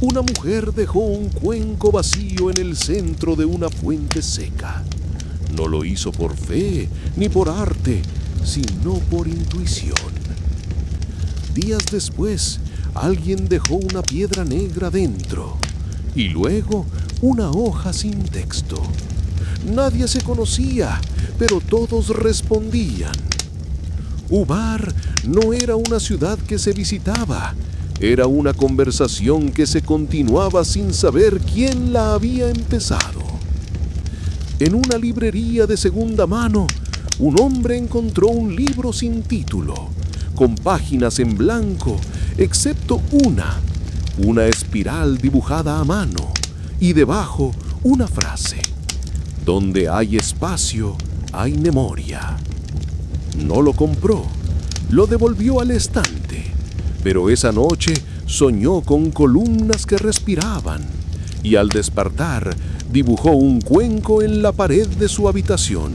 una mujer dejó un cuenco vacío en el centro de una fuente seca. No lo hizo por fe ni por arte, sino por intuición. Días después, alguien dejó una piedra negra dentro y luego una hoja sin texto. Nadie se conocía, pero todos respondían. Ubar no era una ciudad que se visitaba, era una conversación que se continuaba sin saber quién la había empezado. En una librería de segunda mano, un hombre encontró un libro sin título, con páginas en blanco, excepto una espiral dibujada a mano, y debajo una frase: donde hay espacio, hay memoria. No lo compró, lo devolvió al estante, pero esa noche soñó con columnas que respiraban, y al despertar dibujó un cuenco en la pared de su habitación.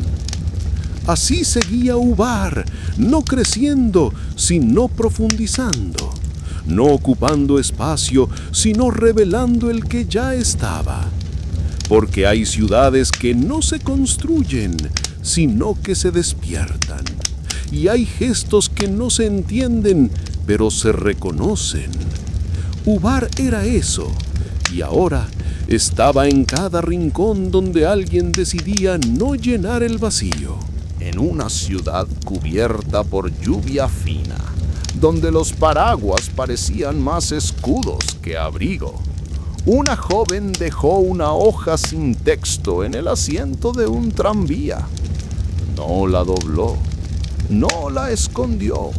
Así seguía Ubar, no creciendo, sino profundizando, no ocupando espacio, sino revelando el que ya estaba. Porque hay ciudades que no se construyen, sino que se despiertan. Y hay gestos que no se entienden, pero se reconocen. Ubar era eso, y ahora estaba en cada rincón donde alguien decidía no llenar el vacío. En una ciudad cubierta por lluvia fina, donde los paraguas parecían más escudos que abrigo, una joven dejó una hoja sin texto en el asiento de un tranvía. No la dobló, no la escondió,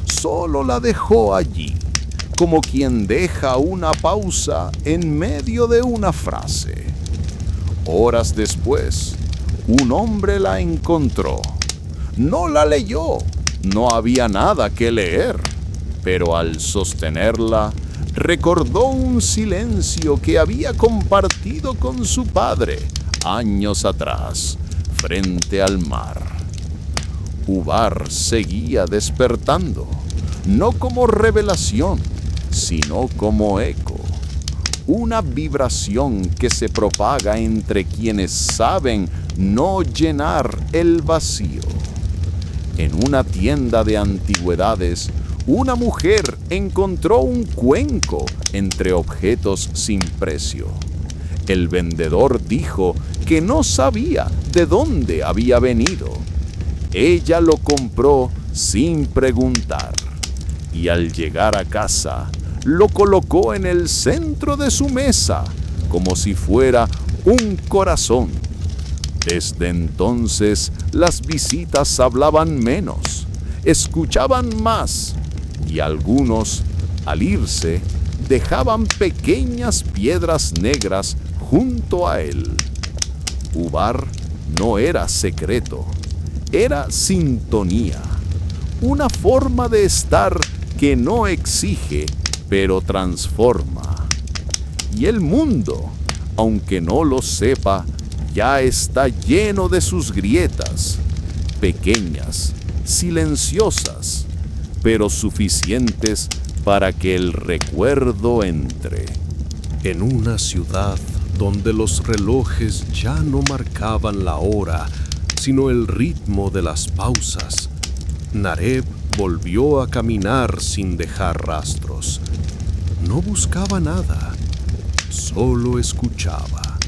solo la dejó allí, como quien deja una pausa en medio de una frase. Horas después, un hombre la encontró. No la leyó, no había nada que leer, pero al sostenerla, recordó un silencio que había compartido con su padre años atrás, frente al mar. Ubar seguía despertando, no como revelación, sino como eco. Una vibración que se propaga entre quienes saben no llenar el vacío. En una tienda de antigüedades, una mujer encontró un cuenco entre objetos sin precio. El vendedor dijo que no sabía de dónde había venido. Ella lo compró sin preguntar y al llegar a casa lo colocó en el centro de su mesa como si fuera un corazón. Desde entonces las visitas hablaban menos, escuchaban más y algunos, al irse, dejaban pequeñas piedras negras junto a él. Ubar no era secreto, era sintonía, una forma de estar que no exige, pero transforma. Y el mundo, aunque no lo sepa, ya está lleno de sus grietas, pequeñas, silenciosas, pero suficientes para que el recuerdo entre. En una ciudad donde los relojes ya no marcaban la hora, sino el ritmo de las pausas, Nareb volvió a caminar sin dejar rastros. No buscaba nada, solo escuchaba.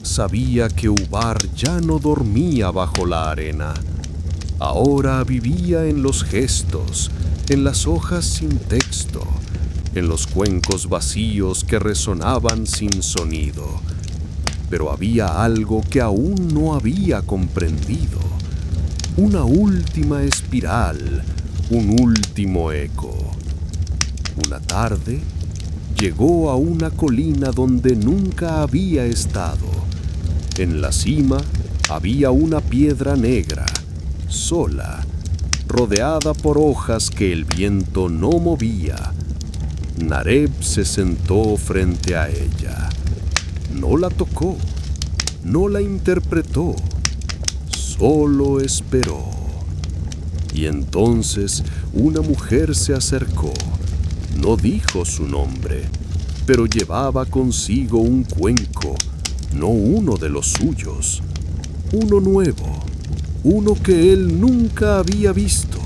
Sabía que Ubar ya no dormía bajo la arena. Ahora vivía en los gestos, en las hojas sin texto, en los cuencos vacíos que resonaban sin sonido. Pero había algo que aún no había comprendido. Una última espiral, un último eco. Una tarde, llegó a una colina donde nunca había estado. En la cima había una piedra negra, sola, rodeada por hojas que el viento no movía. Nareb se sentó frente a ella. No la tocó, no la interpretó, solo esperó. Y entonces una mujer se acercó. No dijo su nombre, pero llevaba consigo un cuenco, no uno de los suyos, uno nuevo, uno que él nunca había visto.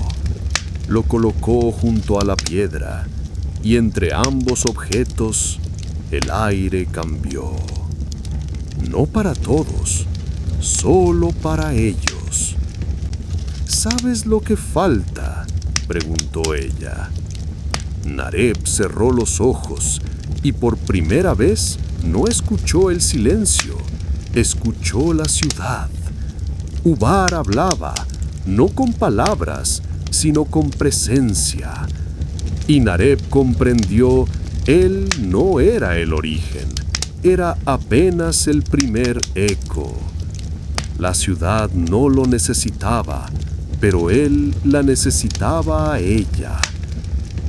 Lo colocó junto a la piedra, y entre ambos objetos el aire cambió. No para todos, solo para ellos. ¿Sabes lo que falta?, preguntó ella. Nareb cerró los ojos y por primera vez no escuchó el silencio, escuchó la ciudad. Ubar hablaba, no con palabras, sino con presencia. Y Nareb comprendió, él no era el origen, era apenas el primer eco. La ciudad no lo necesitaba, pero él la necesitaba a ella.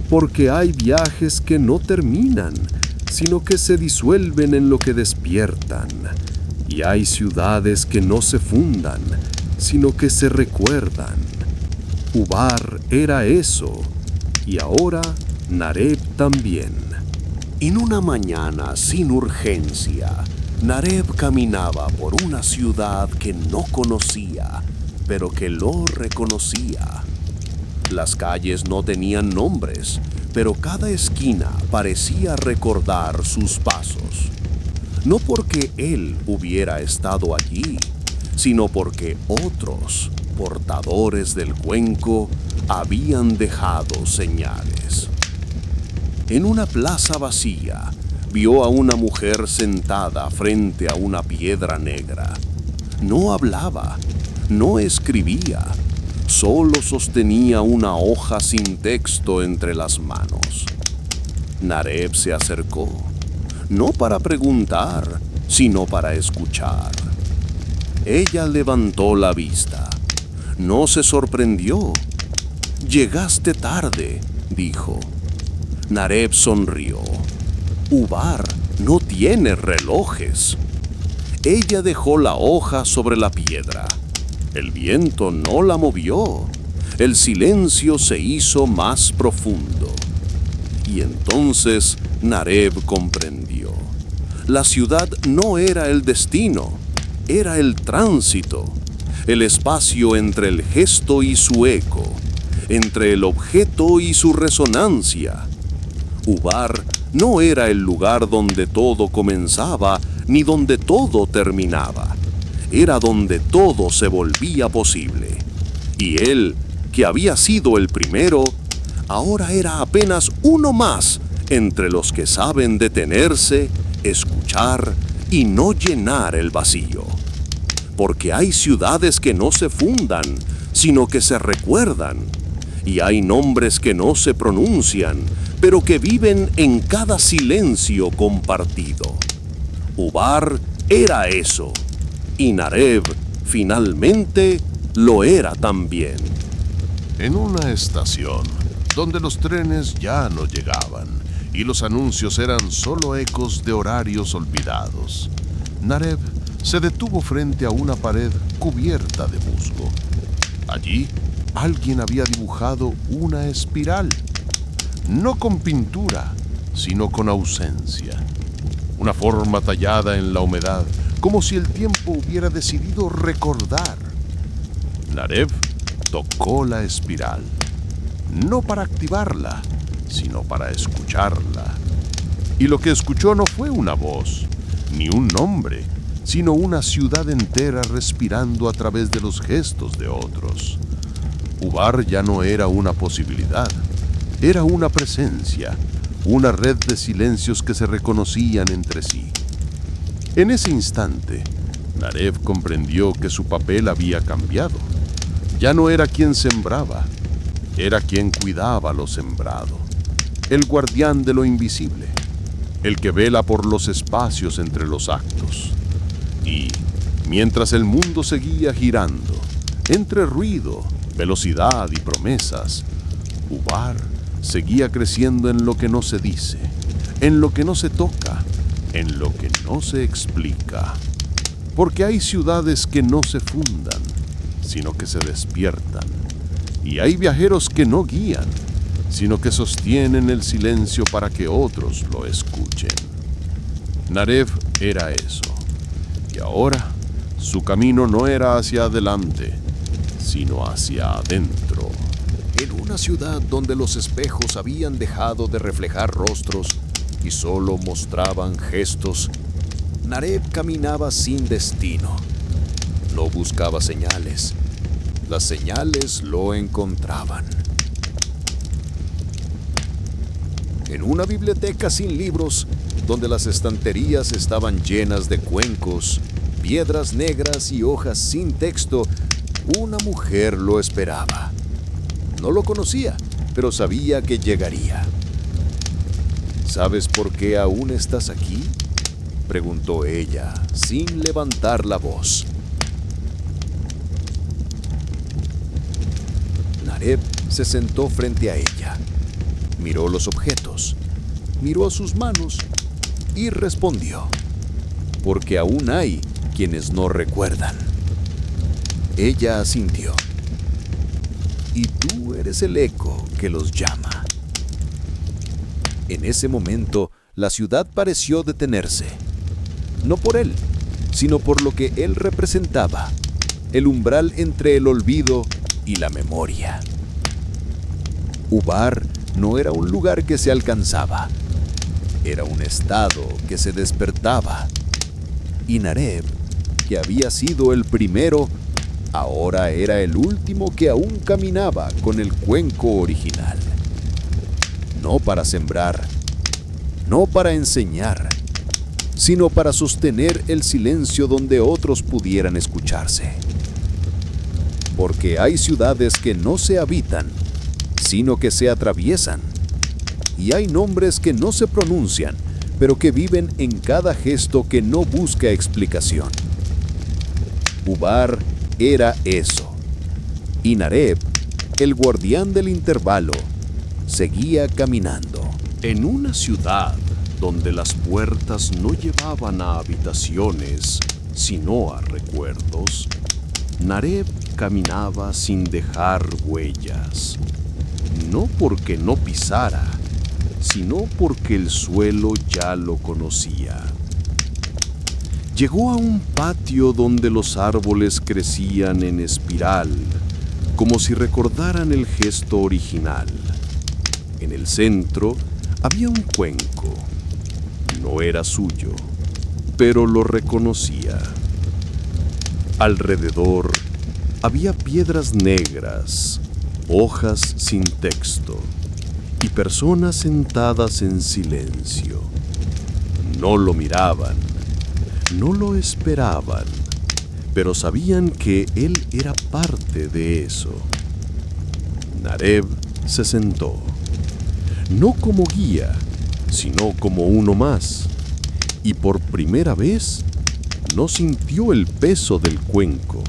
Porque hay viajes que no terminan, sino que se disuelven en lo que despiertan. Y hay ciudades que no se fundan, sino que se recuerdan. Ubar era eso, y ahora Nareb también. En una mañana sin urgencia, Nareb caminaba por una ciudad que no conocía, pero que lo reconocía. Las calles no tenían nombres, pero cada esquina parecía recordar sus pasos. No porque él hubiera estado allí, sino porque otros, portadores del cuenco, habían dejado señales. En una plaza vacía, vio a una mujer sentada frente a una piedra negra. No hablaba, no escribía, solo sostenía una hoja sin texto entre las manos. Nareb se acercó, no para preguntar, sino para escuchar. Ella levantó la vista. No se sorprendió. «Llegaste tarde», dijo. Nareb sonrió. «Ubar no tiene relojes». Ella dejó la hoja sobre la piedra. El viento no la movió. El silencio se hizo más profundo. Y entonces Nareb comprendió. La ciudad no era el destino, era el tránsito, el espacio entre el gesto y su eco, entre el objeto y su resonancia. Ubar no era el lugar donde todo comenzaba ni donde todo terminaba. Era donde todo se volvía posible. Y él, que había sido el primero, ahora era apenas uno más entre los que saben detenerse, escuchar y no llenar el vacío. Porque hay ciudades que no se fundan, sino que se recuerdan. Y hay nombres que no se pronuncian, pero que viven en cada silencio compartido. Ubar era eso, y Nareb finalmente lo era también. En una estación, donde los trenes ya no llegaban y los anuncios eran solo ecos de horarios olvidados, Nareb se detuvo frente a una pared cubierta de musgo. Allí, alguien había dibujado una espiral, no con pintura, sino con ausencia. Una forma tallada en la humedad, como si el tiempo hubiera decidido recordar. Nareb tocó la espiral, no para activarla, sino para escucharla. Y lo que escuchó no fue una voz, ni un nombre, sino una ciudad entera respirando a través de los gestos de otros. Ubar ya no era una posibilidad, era una presencia, una red de silencios que se reconocían entre sí. En ese instante, Nareb comprendió que su papel había cambiado. Ya no era quien sembraba, era quien cuidaba lo sembrado, el guardián de lo invisible, el que vela por los espacios entre los actos. Y, mientras el mundo seguía girando, entre ruido, velocidad y promesas, Ubar seguía creciendo en lo que no se dice, en lo que no se toca, en lo que no se explica. Porque hay ciudades que no se fundan, sino que se despiertan. Y hay viajeros que no guían, sino que sostienen el silencio para que otros lo escuchen. Nareb era eso. Y ahora su camino no era hacia adelante, sino hacia adentro. En una ciudad donde los espejos habían dejado de reflejar rostros y solo mostraban gestos, Nareb caminaba sin destino. No buscaba señales. Las señales lo encontraban. En una biblioteca sin libros, donde las estanterías estaban llenas de cuencos, piedras negras y hojas sin texto, una mujer lo esperaba. No lo conocía, pero sabía que llegaría. ¿Sabes por qué aún estás aquí?, preguntó ella, sin levantar la voz. Nareb se sentó frente a ella. Miró los objetos, miró sus manos, y respondió, porque aún hay quienes no recuerdan. Ella asintió. Y tú eres el eco que los llama. En ese momento, la ciudad pareció detenerse. No por él, sino por lo que él representaba, el umbral entre el olvido y la memoria. Ubar no era un lugar que se alcanzaba, era un estado que se despertaba. Y Nareb, que había sido el primero, ahora era el último que aún caminaba con el cuenco original. No para sembrar, no para enseñar, sino para sostener el silencio donde otros pudieran escucharse. Porque hay ciudades que no se habitan, sino que se atraviesan. Y hay nombres que no se pronuncian, pero que viven en cada gesto que no busca explicación. Ubar era eso. Y Nareb, el guardián del intervalo, seguía caminando. En una ciudad donde las puertas no llevaban a habitaciones, sino a recuerdos, Nareb caminaba sin dejar huellas. No porque no pisara, sino porque el suelo ya lo conocía. Llegó a un patio donde los árboles crecían en espiral, como si recordaran el gesto original. En el centro había un cuenco. No era suyo, pero lo reconocía. Alrededor había piedras negras, hojas sin texto y personas sentadas en silencio. No lo miraban, no lo esperaban, pero sabían que él era parte de eso. Nareb se sentó, no como guía, sino como uno más, y por primera vez no sintió el peso del cuenco,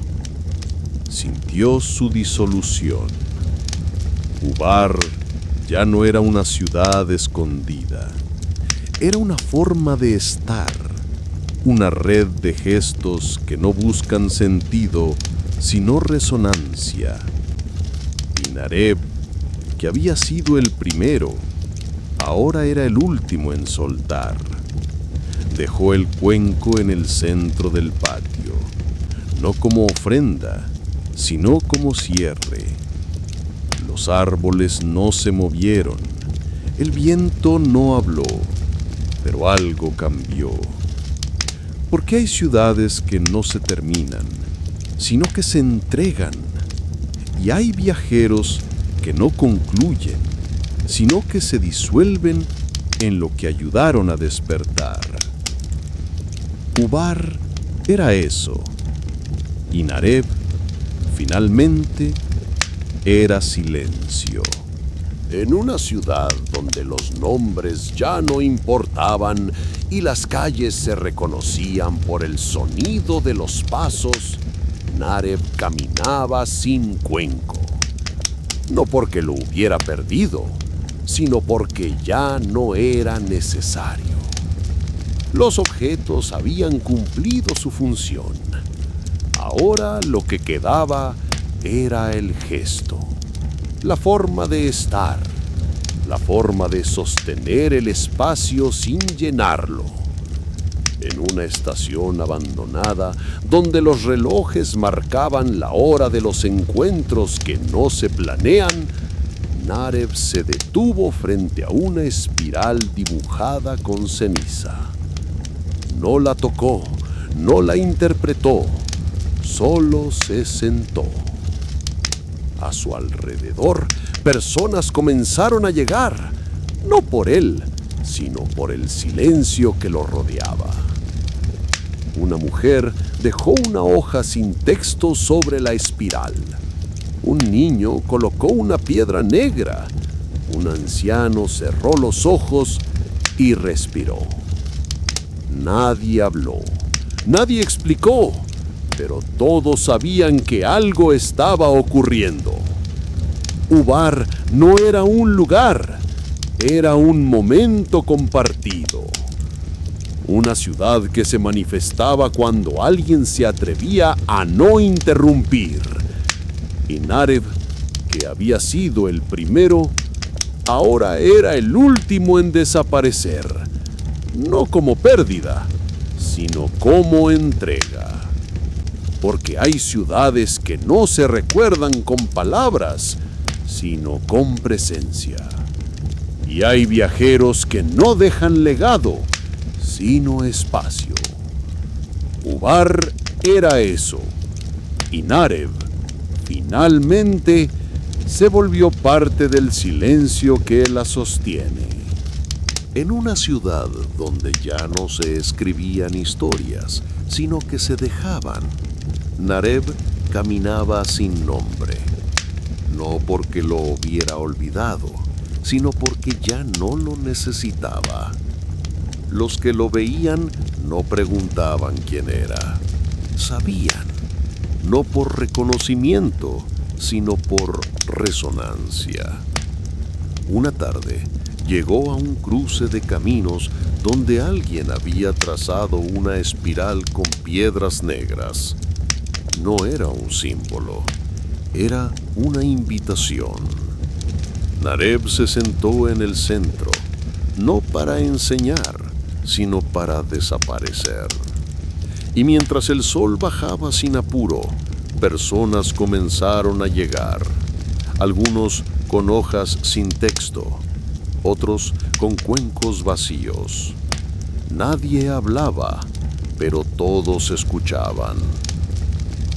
sintió su disolución. Ubar ya no era una ciudad escondida, era una forma de estar, una red de gestos que no buscan sentido, sino resonancia. Y Nareb, que había sido el primero, ahora era el último en soltar. Dejó el cuenco en el centro del patio, no como ofrenda, sino como cierre. Los árboles no se movieron, el viento no habló, pero algo cambió. Porque hay ciudades que no se terminan, sino que se entregan, y hay viajeros que no concluyen, sino que se disuelven en lo que ayudaron a despertar. Ubar era eso, y Nareb, finalmente, era silencio. En una ciudad donde los nombres ya no importaban y las calles se reconocían por el sonido de los pasos, Nareb caminaba sin cuenco. No porque lo hubiera perdido, sino porque ya no era necesario. Los objetos habían cumplido su función. Ahora lo que quedaba era el gesto, la forma de estar, la forma de sostener el espacio sin llenarlo. En una estación abandonada, donde los relojes marcaban la hora de los encuentros que no se planean, Nareb se detuvo frente a una espiral dibujada con ceniza. No la tocó, no la interpretó, solo se sentó. A su alrededor, personas comenzaron a llegar, no por él, sino por el silencio que lo rodeaba. Una mujer dejó una hoja sin texto sobre la espiral. Un niño colocó una piedra negra. Un anciano cerró los ojos y respiró. Nadie habló, nadie explicó, pero todos sabían que algo estaba ocurriendo. Ubar no era un lugar, era un momento compartido. Una ciudad que se manifestaba cuando alguien se atrevía a no interrumpir. Y Nareb, que había sido el primero, ahora era el último en desaparecer. No como pérdida, sino como entrega. Porque hay ciudades que no se recuerdan con palabras, sino con presencia. Y hay viajeros que no dejan legado, sino espacio. Ubar era eso, y Nareb finalmente se volvió parte del silencio que la sostiene. En una ciudad donde ya no se escribían historias, sino que se dejaban, Nareb caminaba sin nombre. No porque lo hubiera olvidado, sino porque ya no lo necesitaba. Los que lo veían no preguntaban quién era. Sabían, no por reconocimiento, sino por resonancia. Una tarde llegó a un cruce de caminos donde alguien había trazado una espiral con piedras negras. No era un símbolo, era una invitación. Nareb se sentó en el centro, no para enseñar, sino para desaparecer. Y mientras el sol bajaba sin apuro, personas comenzaron a llegar, algunos con hojas sin texto, otros con cuencos vacíos. Nadie hablaba, pero todos escuchaban.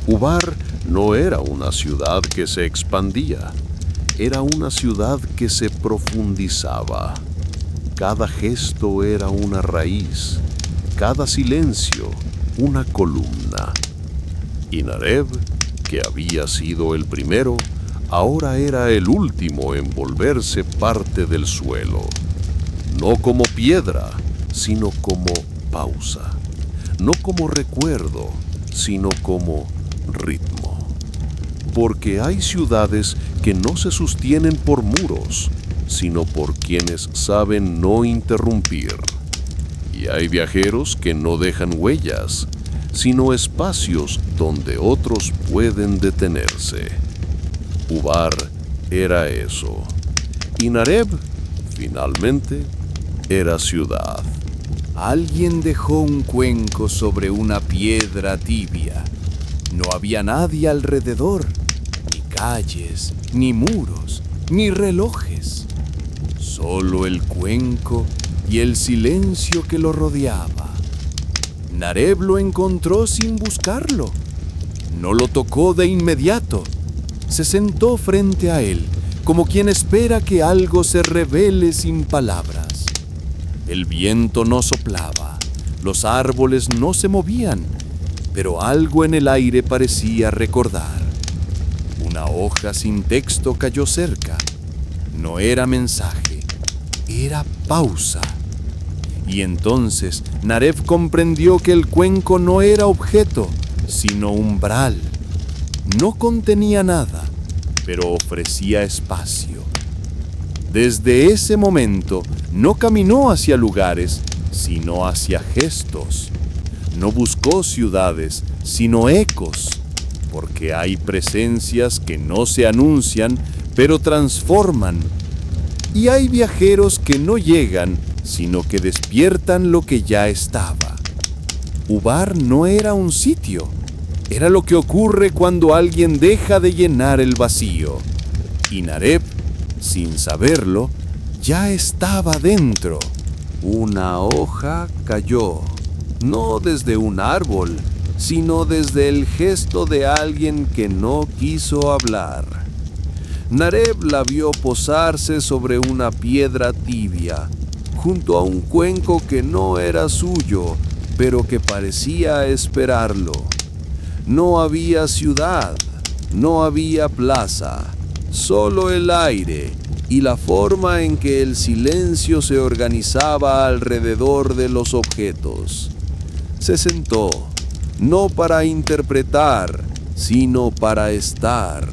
Ubar no era una ciudad que se expandía, era una ciudad que se profundizaba. Cada gesto era una raíz, cada silencio una columna. Y Nareb, que había sido el primero, ahora era el último en volverse parte del suelo. No como piedra, sino como pausa. No como recuerdo, sino como ritmo. Porque hay ciudades que no se sostienen por muros, sino por quienes saben no interrumpir. Y hay viajeros que no dejan huellas, sino espacios donde otros pueden detenerse. Ubar era eso. Y Nareb, finalmente, era ciudad. Alguien dejó un cuenco sobre una piedra tibia. No había nadie alrededor, ni calles, ni muros, ni relojes. Solo el cuenco y el silencio que lo rodeaba. Nareb lo encontró sin buscarlo. No lo tocó de inmediato. Se sentó frente a él, como quien espera que algo se revele sin palabras. El viento no soplaba, los árboles no se movían, pero algo en el aire parecía recordar. Una hoja sin texto cayó cerca. No era mensaje, era pausa. Y entonces Nareb comprendió que el cuenco no era objeto, sino umbral. No contenía nada, pero ofrecía espacio. Desde ese momento no caminó hacia lugares, sino hacia gestos. No buscó ciudades, sino ecos, porque hay presencias que no se anuncian, pero transforman. Y hay viajeros que no llegan, sino que despiertan lo que ya estaba. Ubar no era un sitio, era lo que ocurre cuando alguien deja de llenar el vacío. Y Nareb, sin saberlo, ya estaba dentro. Una hoja cayó, no desde un árbol, sino desde el gesto de alguien que no quiso hablar. Nareb la vio posarse sobre una piedra tibia, junto a un cuenco que no era suyo, pero que parecía esperarlo. No había ciudad, no había plaza, solo el aire y la forma en que el silencio se organizaba alrededor de los objetos. Se sentó, no para interpretar, sino para estar.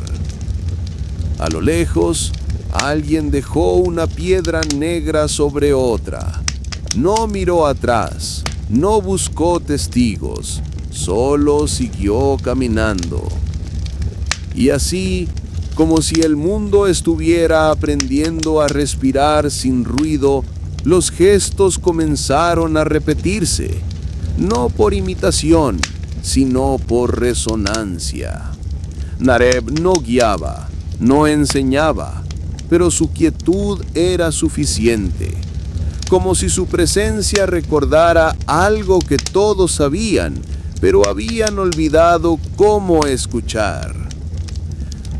A lo lejos, alguien dejó una piedra negra sobre otra. No miró atrás, No buscó testigos, solo siguió caminando. Y así, como si el mundo estuviera aprendiendo a respirar sin ruido, los gestos comenzaron a repetirse, no por imitación, sino por resonancia. Nareb no guiaba, no enseñaba, pero su quietud era suficiente, como si su presencia recordara algo que todos sabían, pero habían olvidado cómo escuchar.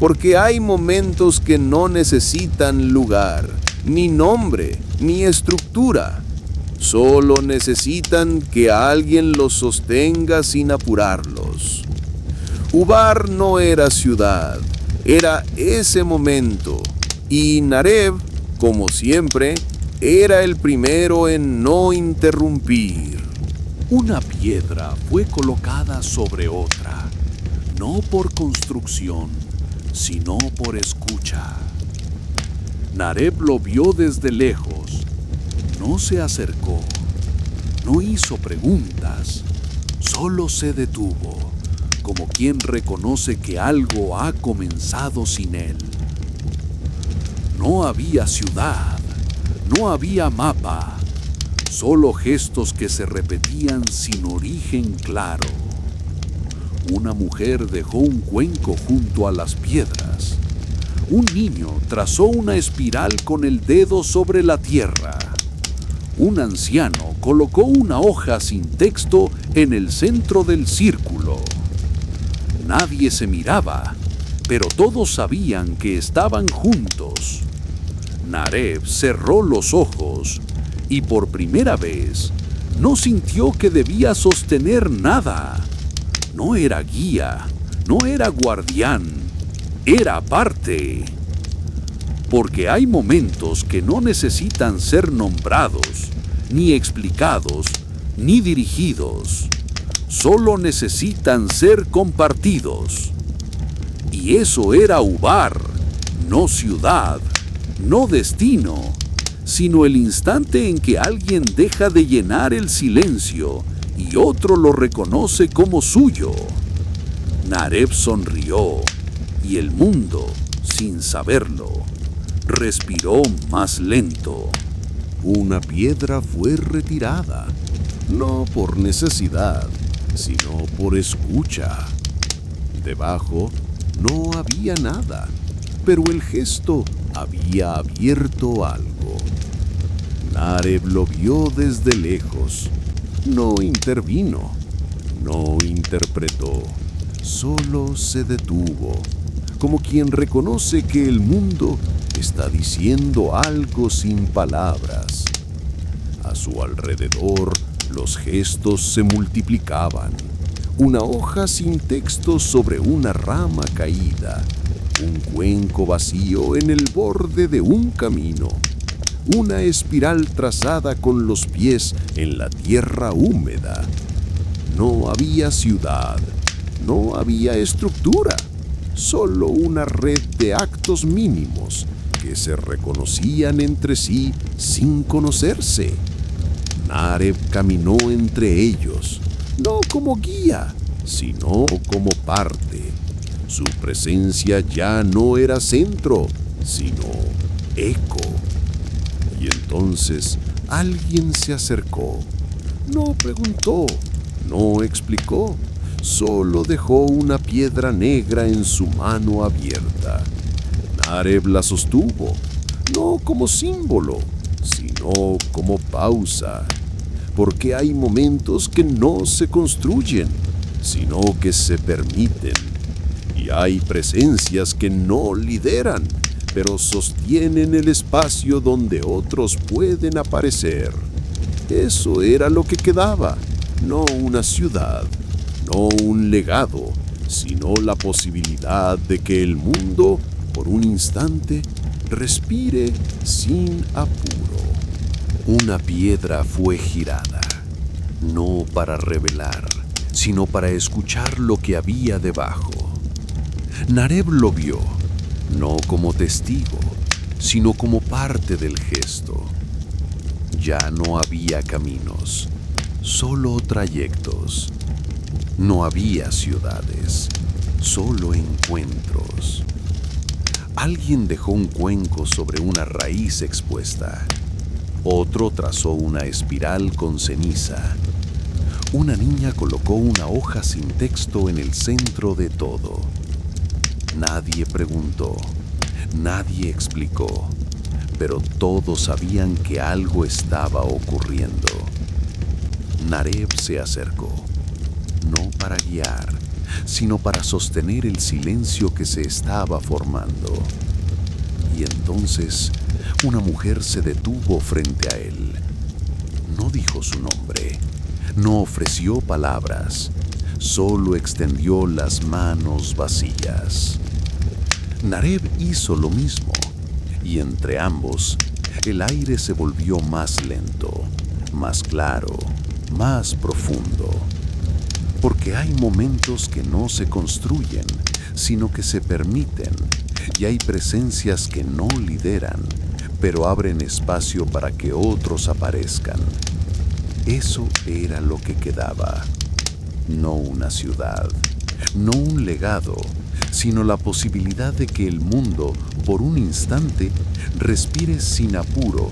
Porque hay momentos que no necesitan lugar, ni nombre, ni estructura. Solo necesitan que alguien los sostenga sin apurarlos. Ubar no era ciudad, era ese momento. Y Nareb, como siempre, era el primero en no interrumpir. Una piedra fue colocada sobre otra, no por construcción, sino por escucha. Nareb lo vio desde lejos, no se acercó, no hizo preguntas, solo se detuvo, como quien reconoce que algo ha comenzado sin él. No había ciudad, no había mapa, solo gestos que se repetían sin origen claro. Una mujer dejó un cuenco junto a las piedras. Un niño trazó una espiral con el dedo sobre la tierra. Un anciano colocó una hoja sin texto en el centro del círculo. Nadie se miraba, pero todos sabían que estaban juntos. Nareb cerró los ojos y por primera vez no sintió que debía sostener nada. No era guía, no era guardián, era parte. Porque hay momentos que no necesitan ser nombrados, ni explicados, ni dirigidos. Solo necesitan ser compartidos. Y eso era Ubar, no ciudad, no destino, sino el instante en que alguien deja de llenar el silencio y otro lo reconoce como suyo. Nareb sonrió y el mundo, sin saberlo, respiró más lento. Una piedra fue retirada, no por necesidad, sino por escucha. Debajo no había nada, pero el gesto había abierto algo. Nareb lo vio desde lejos. No intervino, no interpretó, solo se detuvo, como quien reconoce que el mundo está diciendo algo sin palabras. A su alrededor, los gestos se multiplicaban. Una hoja sin texto sobre una rama caída, un cuenco vacío en el borde de un camino, una espiral trazada con los pies en la tierra húmeda. No había ciudad, no había estructura, solo una red de actos mínimos que se reconocían entre sí sin conocerse. Nareb caminó entre ellos, no como guía, sino como parte. Su presencia ya no era centro, sino eco. Y entonces alguien se acercó. No preguntó, no explicó, solo dejó una piedra negra en su mano abierta. Nareb la sostuvo, no como símbolo, sino como pausa. Porque hay momentos que no se construyen, sino que se permiten. Y hay presencias que no lideran, pero sostienen el espacio donde otros pueden aparecer. Eso era lo que quedaba, no una ciudad, no un legado, sino la posibilidad de que el mundo, por un instante, respire sin apuro. Una piedra fue girada, no para revelar, sino para escuchar lo que había debajo. Nareb lo vio, no como testigo, sino como parte del gesto. Ya no había caminos, solo trayectos. No había ciudades, solo encuentros. Alguien dejó un cuenco sobre una raíz expuesta. Otro trazó una espiral con ceniza. Una niña colocó una hoja sin texto en el centro de todo. Nadie preguntó, nadie explicó, pero todos sabían que algo estaba ocurriendo. Nareb se acercó, no para guiar, sino para sostener el silencio que se estaba formando. Y entonces una mujer se detuvo frente a él. No dijo su nombre, no ofreció palabras, solo extendió las manos vacías. Nareb hizo lo mismo, y entre ambos, el aire se volvió más lento, más claro, más profundo. Porque hay momentos que no se construyen, sino que se permiten, y hay presencias que no lideran, pero abren espacio para que otros aparezcan. Eso era lo que quedaba. No una ciudad, no un legado, sino la posibilidad de que el mundo, por un instante, respire sin apuro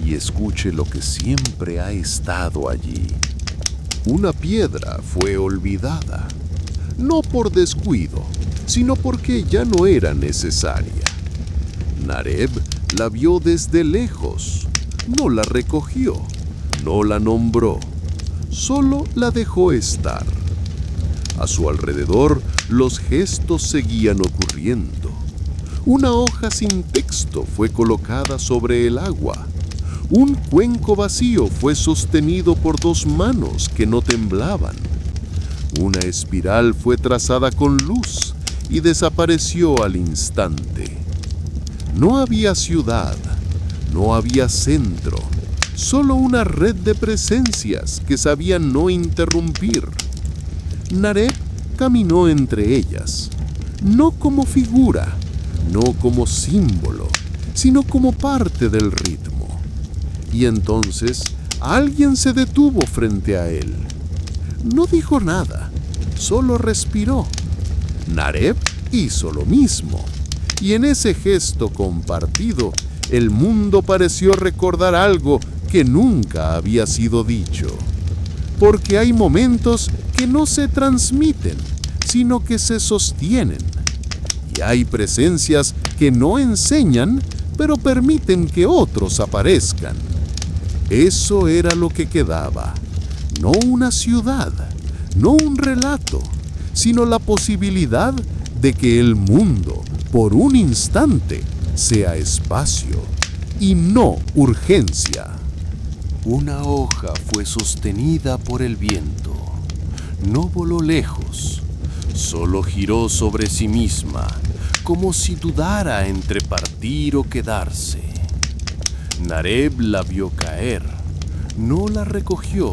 y escuche lo que siempre ha estado allí. Una piedra fue olvidada, no por descuido, sino porque ya no era necesaria. Nareb la vio desde lejos, no la recogió, no la nombró, solo la dejó estar. A su alrededor, los gestos seguían ocurriendo. Una hoja sin texto fue colocada sobre el agua. Un cuenco vacío fue sostenido por dos manos que no temblaban. Una espiral fue trazada con luz y desapareció al instante. No había ciudad, no había centro, solo una red de presencias que sabían no interrumpir. Nareb caminó entre ellas, no como figura, no como símbolo, sino como parte del ritmo. Y entonces alguien se detuvo frente a él. No dijo nada, solo respiró. Nareb hizo lo mismo, y en ese gesto compartido, el mundo pareció recordar algo que nunca había sido dicho. Porque hay momentos que no se transmiten, sino que se sostienen. Y hay presencias que no enseñan, pero permiten que otros aparezcan. Eso era lo que quedaba. No una ciudad, no un relato, sino la posibilidad de que el mundo, por un instante, sea espacio y no urgencia. Una hoja fue sostenida por el viento. No voló lejos, solo giró sobre sí misma, como si dudara entre partir o quedarse. Nareb la vio caer, no la recogió,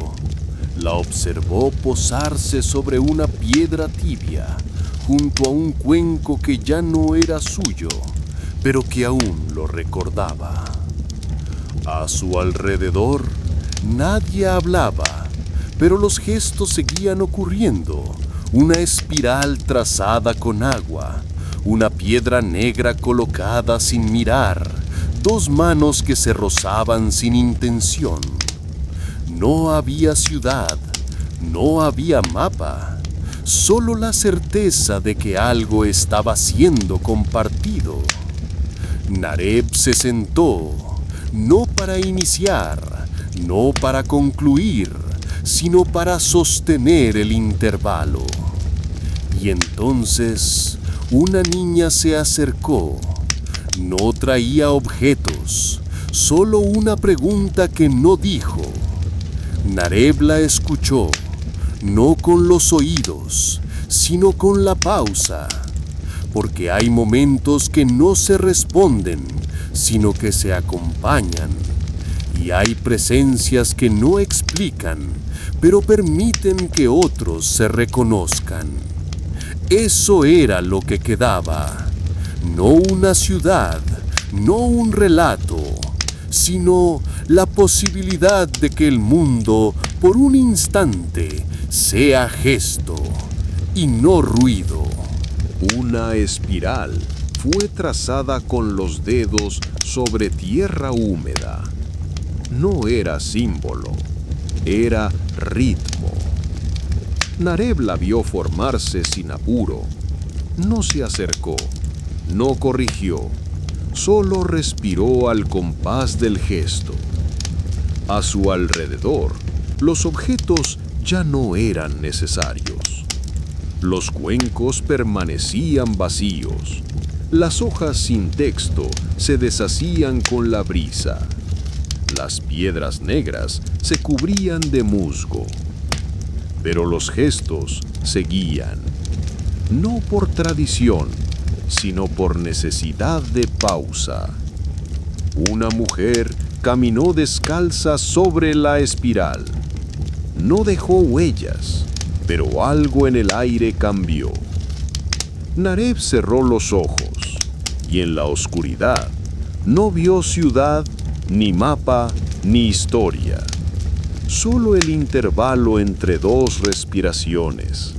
la observó posarse sobre una piedra tibia, junto a un cuenco que ya no era suyo, pero que aún lo recordaba. A su alrededor, nadie hablaba, pero los gestos seguían ocurriendo. Una espiral trazada con agua, una piedra negra colocada sin mirar, dos manos que se rozaban sin intención. No había ciudad, no había mapa, solo la certeza de que algo estaba siendo compartido. Nareb se sentó, no para iniciar, no para concluir, sino para sostener el intervalo. Y entonces una niña se acercó. No traía objetos, solo una pregunta que no dijo. Nareb la escuchó, no con los oídos, sino con la pausa, porque hay momentos que no se responden, sino que se acompañan, y hay presencias que no explican, pero permiten que otros se reconozcan. Eso era lo que quedaba, no una ciudad, no un relato, sino la posibilidad de que el mundo por un instante, sea gesto y no ruido. Una espiral fue trazada con los dedos sobre tierra húmeda. No era símbolo, era ritmo. Nareb la vio formarse sin apuro. No se acercó, no corrigió, solo respiró al compás del gesto. A su alrededor, los objetos ya no eran necesarios. Los cuencos permanecían vacíos. Las hojas sin texto se deshacían con la brisa. Las piedras negras se cubrían de musgo. Pero los gestos seguían, no por tradición, sino por necesidad de pausa. Una mujer caminó descalza sobre la espiral. No dejó huellas, pero algo en el aire cambió. Nareb cerró los ojos y en la oscuridad no vio ciudad, ni mapa, ni historia. Solo el intervalo entre dos respiraciones,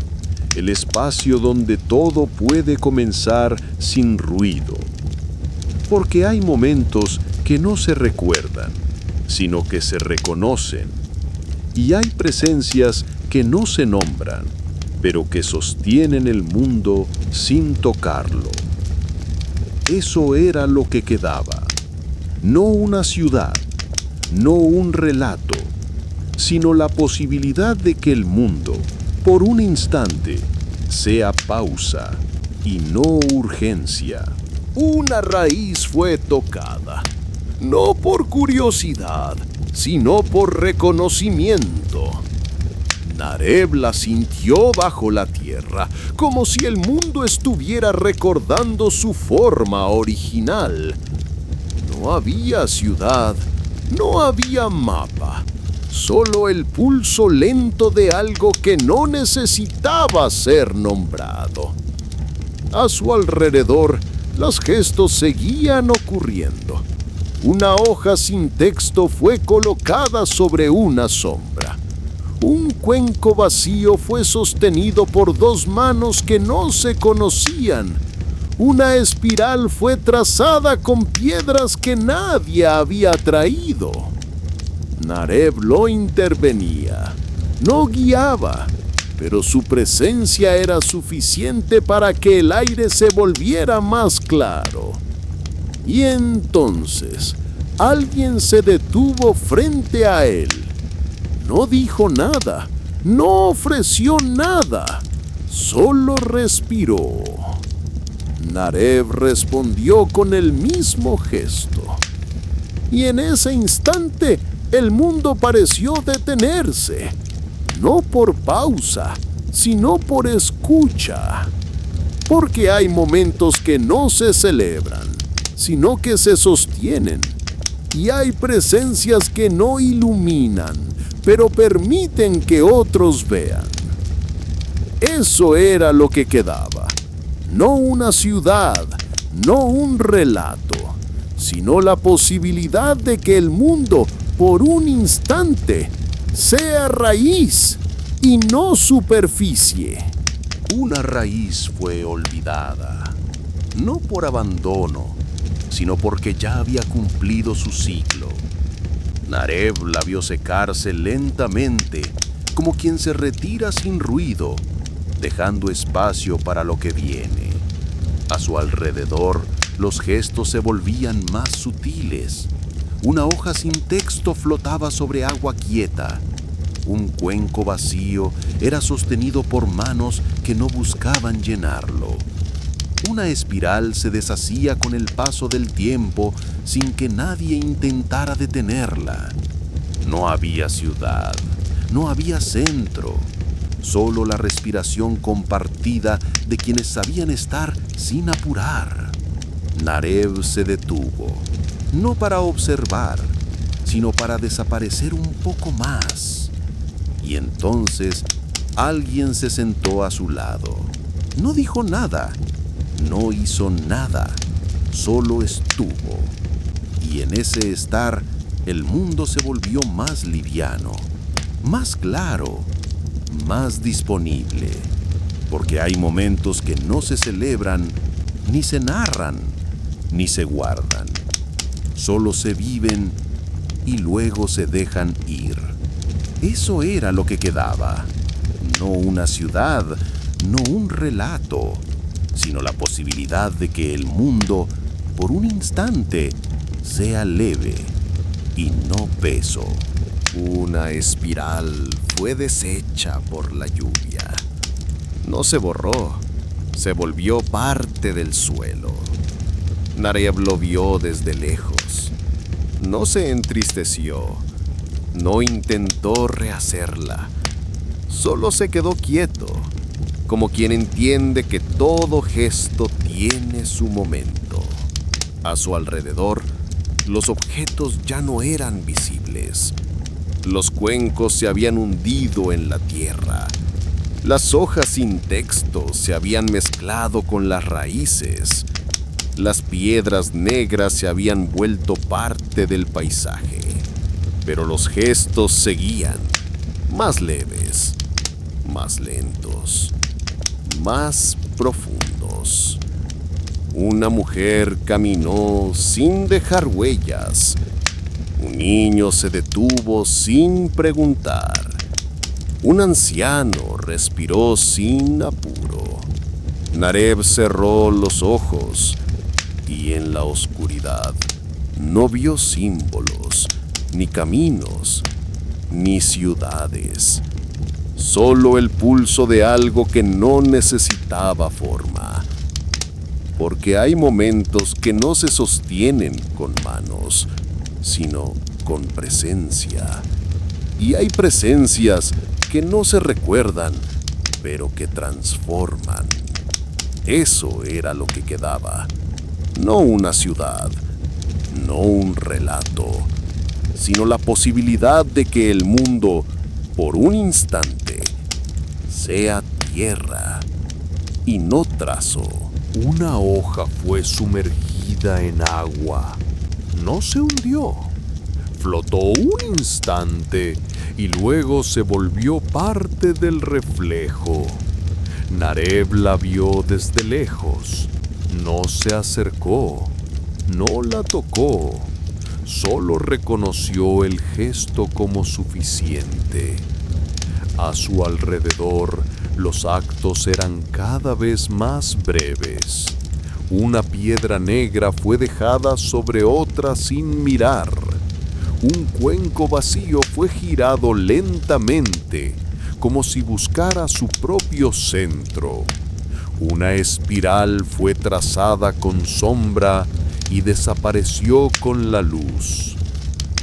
el espacio donde todo puede comenzar sin ruido. Porque hay momentos que no se recuerdan, sino que se reconocen. Y hay presencias que no se nombran, pero que sostienen el mundo sin tocarlo. Eso era lo que quedaba. No una ciudad, no un relato, sino la posibilidad de que el mundo, por un instante, sea pausa y no urgencia. Una raíz fue tocada, no por curiosidad, sino por reconocimiento. Nareb la sintió bajo la tierra, como si el mundo estuviera recordando su forma original. No había ciudad, no había mapa, solo el pulso lento de algo que no necesitaba ser nombrado. A su alrededor, los gestos seguían ocurriendo. Una hoja sin texto fue colocada sobre una sombra. Un cuenco vacío fue sostenido por dos manos que no se conocían. Una espiral fue trazada con piedras que nadie había traído. Nareb lo intervenía, no guiaba, pero su presencia era suficiente para que el aire se volviera más claro. Y entonces, alguien se detuvo frente a él. No dijo nada, no ofreció nada, solo respiró. Nareb respondió con el mismo gesto. Y en ese instante, el mundo pareció detenerse, no por pausa, sino por escucha. Porque hay momentos que no se celebran, sino que se sostienen. Y hay presencias que no iluminan, pero permiten que otros vean. Eso era lo que quedaba. No una ciudad, no un relato, sino la posibilidad de que el mundo, por un instante, sea raíz y no superficie. Una raíz fue olvidada, no por abandono, sino porque ya había cumplido su ciclo. Nareb la vio secarse lentamente, como quien se retira sin ruido, dejando espacio para lo que viene. A su alrededor, los gestos se volvían más sutiles. Una hoja sin texto flotaba sobre agua quieta. Un cuenco vacío era sostenido por manos que no buscaban llenarlo. Una espiral se deshacía con el paso del tiempo sin que nadie intentara detenerla. No había ciudad, no había centro, solo la respiración compartida de quienes sabían estar sin apurar. Nareb se detuvo, no para observar, sino para desaparecer un poco más. Y entonces alguien se sentó a su lado. No dijo nada, no hizo nada, solo estuvo. Y en ese estar, el mundo se volvió más liviano, más claro, más disponible, porque hay momentos que no se celebran, ni se narran, ni se guardan. Solo se viven y luego se dejan ir. Eso era lo que quedaba. No una ciudad, no un relato, sino la posibilidad de que el mundo, por un instante, sea leve y no peso. Una espiral fue deshecha por la lluvia. No se borró, se volvió parte del suelo. Nareb lo vio desde lejos. No se entristeció, no intentó rehacerla. Solo se quedó quieto, como quien entiende que todo gesto tiene su momento. A su alrededor, los objetos ya no eran visibles. Los cuencos se habían hundido en la tierra. Las hojas sin texto se habían mezclado con las raíces. Las piedras negras se habían vuelto parte del paisaje. Pero los gestos seguían, más leves, más lentos, más profundos. Una mujer caminó sin dejar huellas. Un niño se detuvo sin preguntar. Un anciano respiró sin apuro. Nareb cerró los ojos y en la oscuridad no vio símbolos, ni caminos, ni ciudades. Solo el pulso de algo que no necesitaba forma. Porque hay momentos que no se sostienen con manos, sino con presencia. Y hay presencias que no se recuerdan, pero que transforman. Eso era lo que quedaba. No una ciudad, no un relato, sino la posibilidad de que el mundo, por un instante, sea tierra y no trazo. Una hoja fue sumergida en agua. No se hundió. Flotó un instante y luego se volvió parte del reflejo. Nareb la vio desde lejos. No se acercó, no la tocó. Solo reconoció el gesto como suficiente. A su alrededor, los actos eran cada vez más breves. Una piedra negra fue dejada sobre otra sin mirar. Un cuenco vacío fue girado lentamente, como si buscara su propio centro. Una espiral fue trazada con sombra y desapareció con la luz.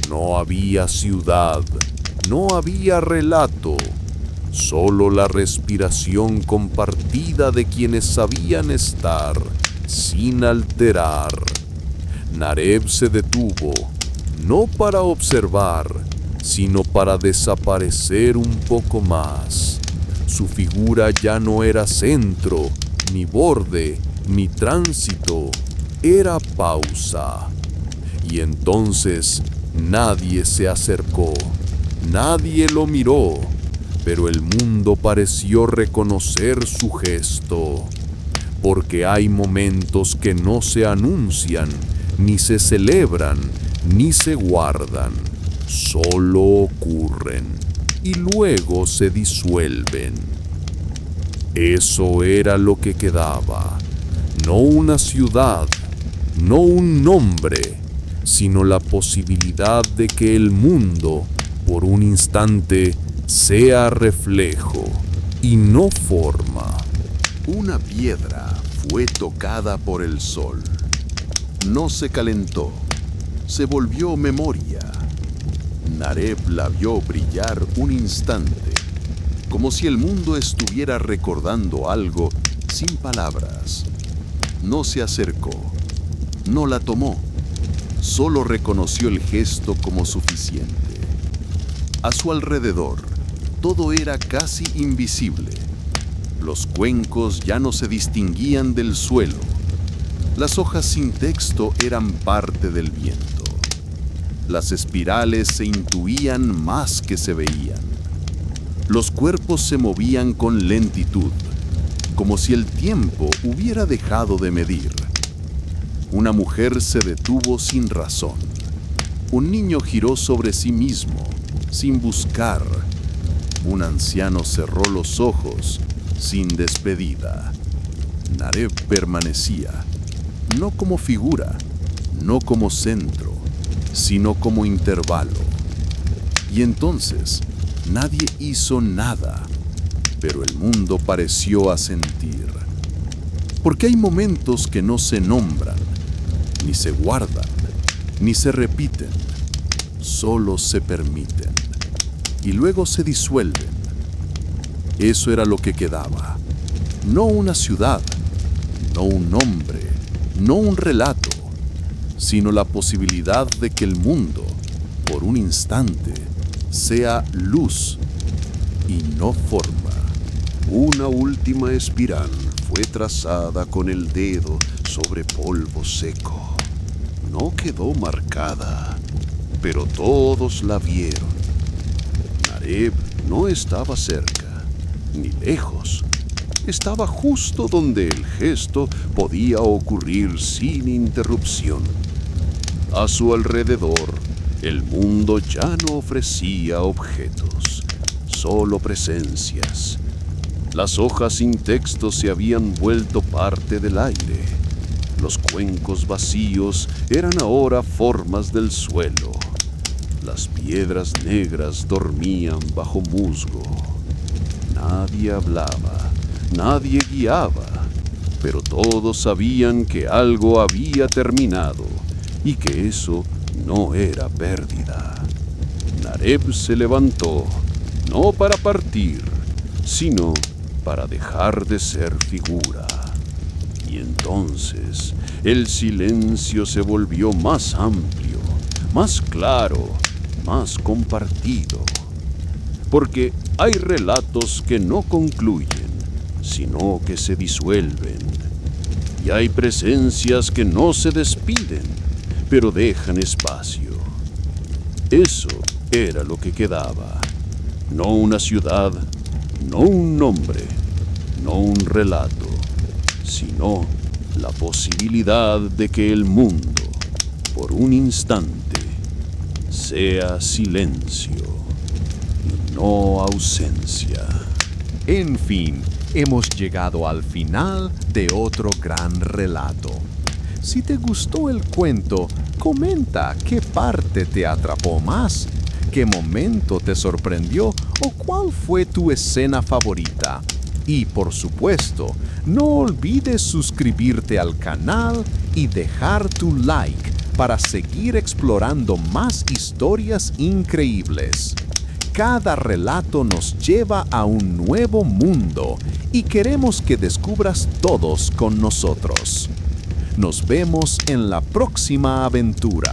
No había ciudad, no había relato, solo la respiración compartida de quienes sabían estar sin alterar. Nareb se detuvo, no para observar, sino para desaparecer un poco más. Su figura ya no era centro, ni borde, ni tránsito, era pausa. Y entonces nadie se acercó, nadie lo miró, pero el mundo pareció reconocer su gesto. Porque hay momentos que no se anuncian, ni se celebran, ni se guardan, solo ocurren y luego se disuelven. Eso era lo que quedaba, no una ciudad, no un nombre, sino la posibilidad de que el mundo, por un instante, sea reflejo y no forma. Una piedra fue tocada por el sol. No se calentó, se volvió memoria. Nareb la vio brillar un instante, como si el mundo estuviera recordando algo sin palabras. No se acercó, no la tomó, solo reconoció el gesto como suficiente. A su alrededor, todo era casi invisible. Los cuencos ya no se distinguían del suelo. Las hojas sin texto eran parte del viento. Las espirales se intuían más que se veían. Los cuerpos se movían con lentitud, como si el tiempo hubiera dejado de medir. Una mujer se detuvo sin razón. Un niño giró sobre sí mismo, sin buscar. Un anciano cerró los ojos, sin despedida. Nareb permanecía, no como figura, no como centro, sino como intervalo. Y entonces, nadie hizo nada, pero el mundo pareció asentir. Porque hay momentos que no se nombran, ni se guardan, ni se repiten, solo se permiten, y luego se disuelven. Eso era lo que quedaba. No una ciudad, no un nombre, no un relato, sino la posibilidad de que el mundo, por un instante, sea luz y no forma. Una última espiral fue trazada con el dedo sobre polvo seco. No quedó marcada, pero todos la vieron. Nareb no estaba cerca, ni lejos. Estaba justo donde el gesto podía ocurrir sin interrupción. A su alrededor, el mundo ya no ofrecía objetos, solo presencias. Las hojas sin texto se habían vuelto parte del aire. Los cuencos vacíos eran ahora formas del suelo. Las piedras negras dormían bajo musgo. Nadie hablaba, nadie guiaba, pero todos sabían que algo había terminado y que eso no era pérdida. Nareb se levantó, no para partir, sino para dejar de ser figura. Y entonces el silencio se volvió más amplio, más claro, más compartido. Porque hay relatos que no concluyen, sino que se disuelven. Y hay presencias que no se despiden, pero dejan espacio. Eso era lo que quedaba. No una ciudad, no un nombre, no un relato, sino la posibilidad de que el mundo, por un instante, sea silencio y no ausencia. En fin, hemos llegado al final de otro gran relato. Si te gustó el cuento, comenta qué parte te atrapó más, qué momento te sorprendió o cuál fue tu escena favorita. Y por supuesto, no olvides suscribirte al canal y dejar tu like para seguir explorando más historias increíbles. Cada relato nos lleva a un nuevo mundo y queremos que descubras todos con nosotros. Nos vemos en la próxima aventura.